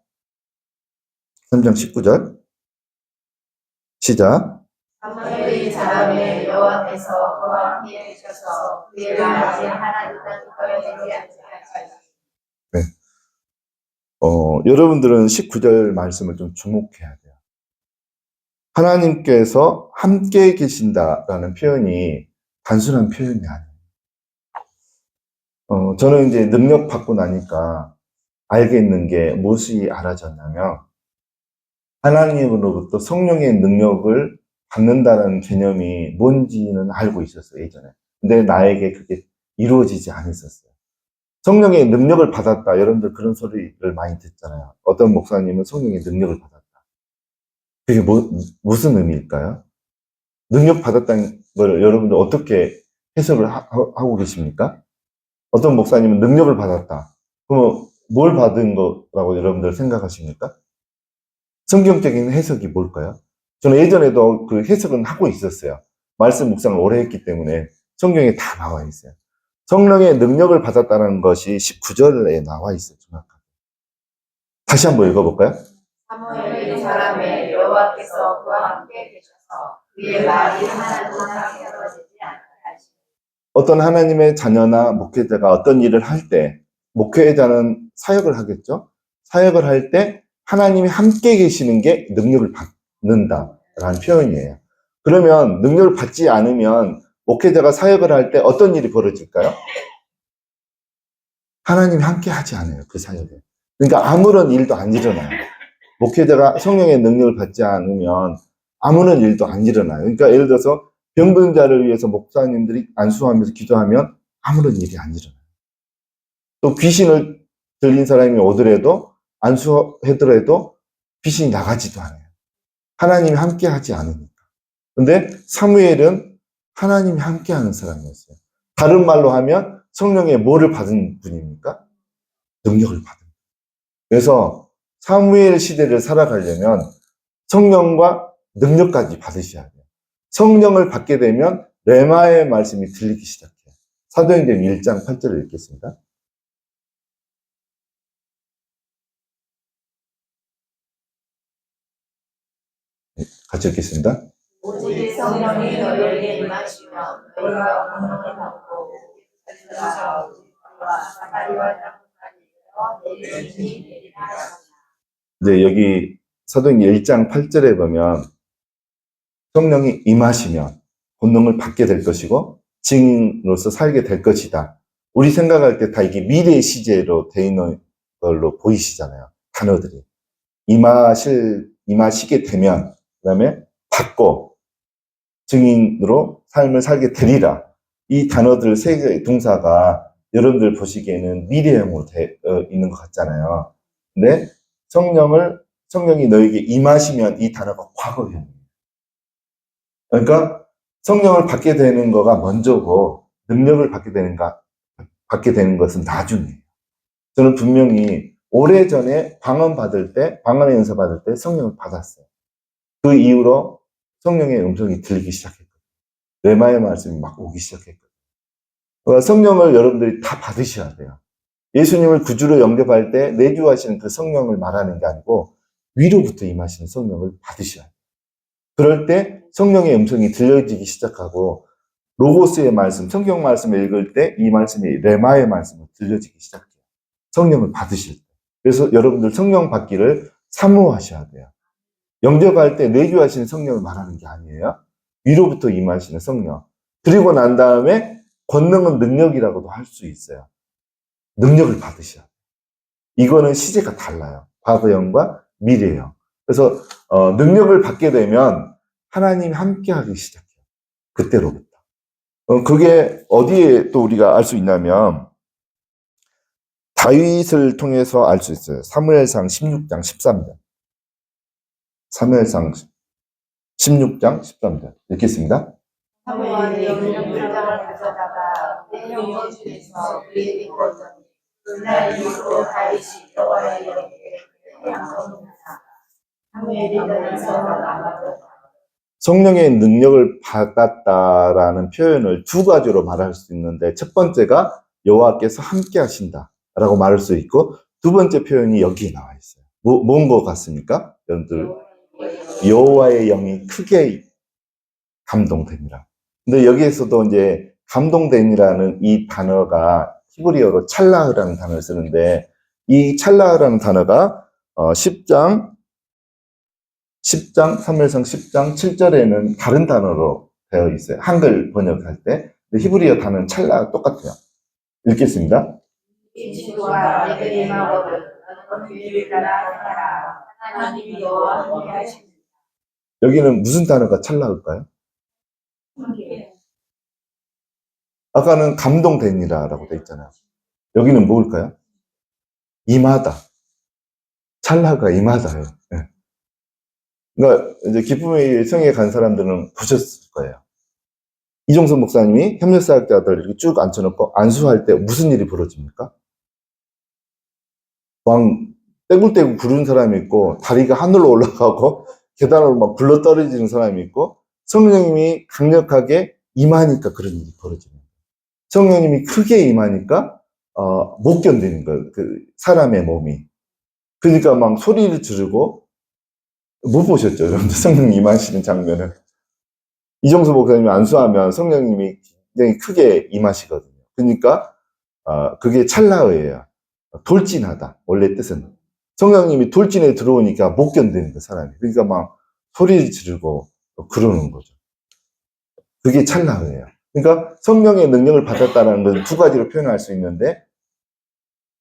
3장 19절 시작. 사무엘이 자라매 여호와께서 그와 함께 계셔서 그의 말이 하나도 꺼내지 아니하시니. 네. 여러분들은 19절 말씀을 좀 주목해야 돼요. 하나님께서 함께 계신다라는 표현이 단순한 표현이 아니에요. 저는 이제 능력 받고 나니까 알겠는 게 무엇이 알아졌냐면 하나님으로부터 성령의 능력을 받는다는 개념이 뭔지는 알고 있었어요, 예전에. 근데 나에게 그게 이루어지지 않았었어요. 성령의 능력을 받았다. 여러분들 그런 소리를 많이 듣잖아요. 어떤 목사님은 성령의 능력을 받았다. 그게 무슨 의미일까요? 능력 받았다는 걸 여러분들 어떻게 해석을 하고 계십니까? 어떤 목사님은 능력을 받았다. 그럼 뭘 받은 거라고 여러분들 생각하십니까? 성경적인 해석이 뭘까요? 저는 예전에도 그 해석은 하고 있었어요. 말씀 묵상을 오래 했기 때문에 성경에 다 나와 있어요. 성령의 능력을 받았다는 것이 19절에 나와 있어요. 정확하게. 다시 한번 읽어볼까요? 사무엘이 자라매 여호와께서 그와 함께 계셔서 그의 말이 하나도 꺼내지 아니하시니. 어떤 하나님의 자녀나 목회자가 어떤 일을 할 때, 목회자는 사역을 하겠죠? 사역을 할 때 하나님이 함께 계시는 게 능력을 받는다라는 표현이에요. 그러면 능력을 받지 않으면 목회자가 사역을 할 때 어떤 일이 벌어질까요? 하나님이 함께 하지 않아요, 그 사역에. 그러니까 아무런 일도 안 일어나요. 목회자가 성령의 능력을 받지 않으면 아무런 일도 안 일어나요. 그러니까 예를 들어서 병든 자를 위해서 목사님들이 안수하면서 기도하면 아무런 일이 안 일어나요. 또 귀신을 들린 사람이 오더라도 안수하더라도 귀신이 나가지도 않아요. 하나님이 함께 하지 않으니까. 근데 사무엘은 하나님이 함께 하는 사람이었어요. 다른 말로 하면 성령의 뭐를 받은 분입니까? 능력을 받은 분. 그래서 사무엘 시대를 살아가려면 성령과 능력까지 받으셔야 돼요. 성령을 받게 되면 레마의 말씀이 들리기 시작해요. 사도행전 1장 8절을 읽겠습니다. 네, 같이 읽겠습니다. 오직 성령이 너희에게 임하시면 너희가 권능을 받고 사마리아 땅까지 내리라 하셨다. 이제 여기 사도행전 1장 8절에 보면 성령이 임하시면 권능을 받게 될 것이고 증인으로서 살게 될 것이다. 우리 생각할 때 다 이게 미래 시제로 돼 있는 걸로 보이시잖아요. 단어들이. 임하시게 되면, 그 다음에 받고 증인으로 삶을 살게 되리라. 이 단어들 세 개의 동사가 여러분들 보시기에는 미래형으로 있는 것 같잖아요. 근데 성령이 너에게 임하시면 이 단어가 과거형이에요. 그러니까 성령을 받게 되는 거가 먼저고 능력을 받게 되는 것은 나중이에요. 저는 분명히 오래전에 방언의 은사 받을 때 성령을 받았어요. 그 이후로 성령의 음성이 들리기 시작했거든요. 레마의 말씀이 막 오기 시작했거든요. 그러니까 성령을 여러분들이 다 받으셔야 돼요. 예수님을 구주로 영접할 때 내주하시는 그 성령을 말하는 게 아니고 위로부터 임하시는 성령을 받으셔야 돼요. 그럴 때 성령의 음성이 들려지기 시작하고 로고스의 말씀, 성경 말씀을 읽을 때 이 말씀이 레마의 말씀으로 들려지기 시작해요. 성령을 받으실 때. 그래서 여러분들 성령 받기를 사모하셔야 돼요. 영접할 때 내주하시는 성령을 말하는 게 아니에요. 위로부터 임하시는 성령. 그리고 난 다음에 권능은 능력이라고도 할 수 있어요. 능력을 받으셔야 돼요. 이거는 시제가 달라요. 과거형과 미래형. 그래서 능력을 받게 되면 하나님이 함께하기 시작해요. 그때로부터. 그게 어디에 또 우리가 알 수 있냐면 다윗을 통해서 알 수 있어요. 사무엘상 16장 13절. 사무엘상 16장 13절. 읽겠습니다. 사무엘이 영장을 가져다가 내 형제 중에서 그에게 거두니 그날 이후로 다윗이 여호와의 영에게 양성하사 사무엘이 떠나서 나가고 성령의 능력을 받았다라는 표현을 두 가지로 말할 수 있는데 첫 번째가 여호와께서 함께 하신다라고 말할 수 있고 두 번째 표현이 여기에 나와 있어요. 뭔 것 같습니까? 여러분들 여호와의 영이 크게 감동됩니다. 근데 여기에서도 이제 감동됨이라는 이 단어가 히브리어로 찰라흐라는 단어를 쓰는데 이 찰라흐라는 단어가 10장 사무엘상 10장 7절에는 다른 단어로 되어 있어요. 한글 번역할 때. 근데 히브리어 단어는 찰라 똑같아요. 읽겠습니다. 이 친구가 내게 임하거든 너는 그를 따라 행하라 하나님이 너와 함께 하십니다. 여기는 무슨 단어가 찰라일까요? 아까는 감동되니라라고 되어 있잖아요. 여기는 뭘까요? 임하다. 찰나가 임하다요. 네. 그러니까 이제 기쁨의 성에 간 사람들은 보셨을 거예요. 이종선 목사님이 협력사역자들 이렇게 쭉 앉혀놓고 안수할 때 무슨 일이 벌어집니까? 막 떼굴떼굴 구르는 사람이 있고 다리가 하늘로 올라가고 계단으로 막 굴러 떨어지는 사람이 있고 성령님이 강력하게 임하니까 그런 일이 벌어지는 거예요. 성령님이 크게 임하니까 못 견디는 거예요. 그 사람의 몸이. 그러니까 막 소리를 지르고 못 보셨죠? 여러분들 성령 임하시는 장면을. 이종수 목사님이 안수하면 성령님이 굉장히 크게 임하시거든요. 그러니까 그게 찰나의예요. 돌진하다. 원래 뜻은. 성령님이 돌진에 들어오니까 못 견디는 거 사람이. 그러니까 막 소리를 지르고 그러는 거죠. 그게 찰나의예요. 그러니까 성령의 능력을 받았다는 건 두 가지로 표현할 수 있는데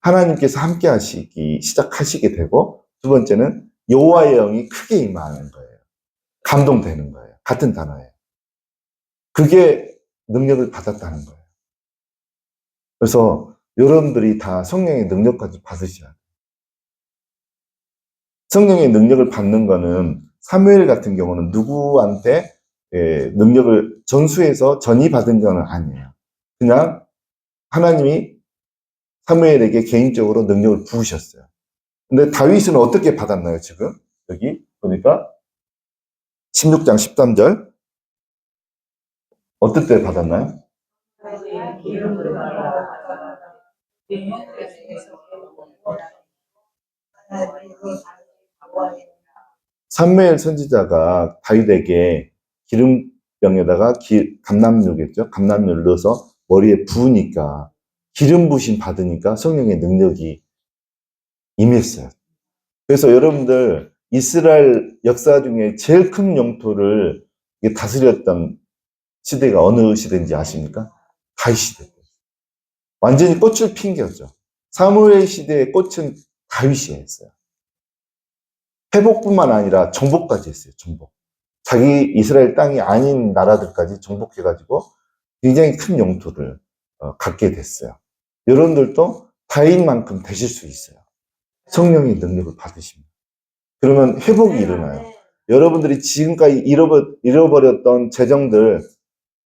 하나님께서 함께 하시기 시작하시게 되고 두 번째는 여호와의 영이 크게 임하는 거예요. 감동되는 거예요. 같은 단어예요. 그게 능력을 받았다는 거예요. 그래서 여러분들이 다 성령의 능력까지 받으셔야 돼요. 성령의 능력을 받는 거는 사무엘 같은 경우는 누구한테 능력을 전수해서 전이받은 건 아니에요. 그냥 하나님이 사무엘에게 개인적으로 능력을 부으셨어요. 근데 다윗은 어떻게 받았나요, 지금? 여기 보니까 16장 13절. 어떨 때 받았나요? 사무엘 선지자가 다윗에게 기름병에다가 감람유겠죠? 감람유를 넣어서 머리에 부으니까 기름 부심 받으니까 성령의 능력이 임했어요. 그래서 여러분들 이스라엘 역사 중에 제일 큰 영토를 다스렸던 시대가 어느 시대인지 아십니까? 다윗 시대. 완전히 꽃을 핀 거죠. 사무엘 시대의 꽃은 다윗이 했어요. 회복뿐만 아니라 정복까지 했어요. 정복. 자기 이스라엘 땅이 아닌 나라들까지 정복해가지고 굉장히 큰 영토를 갖게 됐어요. 여러분들도 다윗만큼 되실 수 있어요. 성령의 능력을 받으십니다. 그러면 회복이 일어나요. 여러분들이 지금까지 잃어버렸던 재정들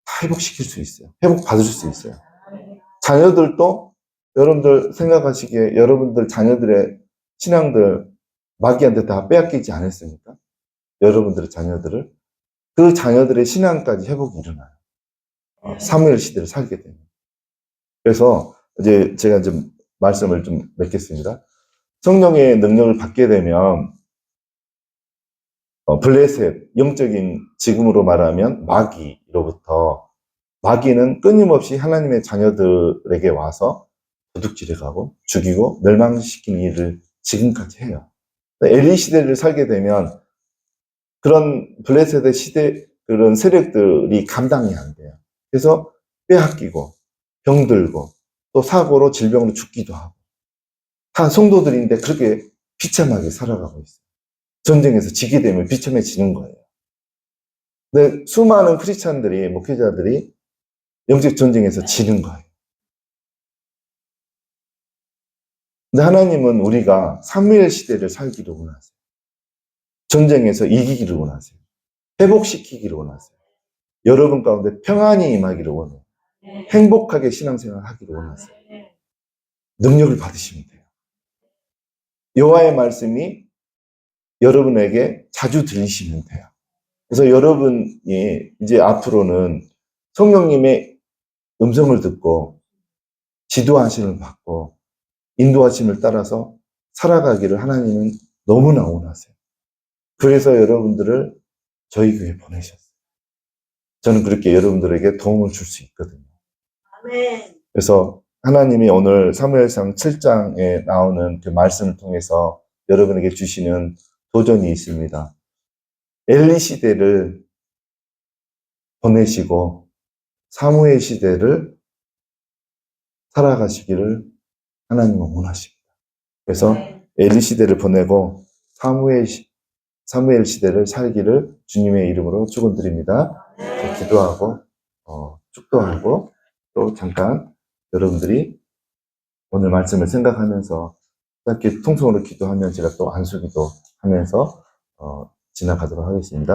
다 회복시킬 수 있어요. 회복 받을 수 있어요. 자녀들도 여러분들 생각하시기에 여러분들 자녀들의 신앙들 마귀한테 다 빼앗기지 않았습니까? 여러분들의 자녀들을. 그 자녀들의 신앙까지 회복이 일어나요. 사무엘 시대를 살게 됩니다. 그래서 이제 제가 좀 말씀을 좀 맺겠습니다. 성령의 능력을 받게 되면 블레셋, 영적인 지금으로 말하면 마귀로부터 마귀는 끊임없이 하나님의 자녀들에게 와서 도둑질해가고 죽이고 멸망시키는 일을 지금까지 해요. 엘리 시대를 살게 되면 그런 블레셋의 시대 그런 세력들이 감당이 안 돼요. 그래서 빼앗기고 병들고 또 사고로 질병으로 죽기도 하고 다 성도들인데 그렇게 비참하게 살아가고 있어요. 전쟁에서 지게 되면 비참해지는 거예요. 근데 수많은 크리스찬들이 목회자들이 영적 전쟁에서 지는 거예요. 근데 하나님은 우리가 사무엘 시대를 살기를 원하세요. 전쟁에서 이기기를 원하세요. 회복시키기를 원하세요. 여러분 가운데 평안이 임하기를 원해요. 행복하게 신앙생활을 하기를 원하세요. 능력을 받으시면 돼요. 여호와의 말씀이 여러분에게 자주 들리시면 돼요. 그래서 여러분이 이제 앞으로는 성령님의 음성을 듣고 지도하심을 받고 인도하심을 따라서 살아가기를 하나님은 너무나 원하세요. 그래서 여러분들을 저희 교회에 보내셨어요. 저는 그렇게 여러분들에게 도움을 줄 수 있거든요. 아멘. 그래서 하나님이 오늘 사무엘상 7장에 나오는 그 말씀을 통해서 여러분에게 주시는 도전이 있습니다. 엘리 시대를 보내시고 사무엘 시대를 살아가시기를 하나님은 원하십니다. 그래서 엘리 시대를 보내고 사무엘 시대를 살기를 주님의 이름으로 축원드립니다. 기도하고 축도하고 또 잠깐 여러분들이 오늘 말씀을 생각하면서 짧게 통성으로 기도하면 제가 또 안수기도 하면서 지나가도록 하겠습니다.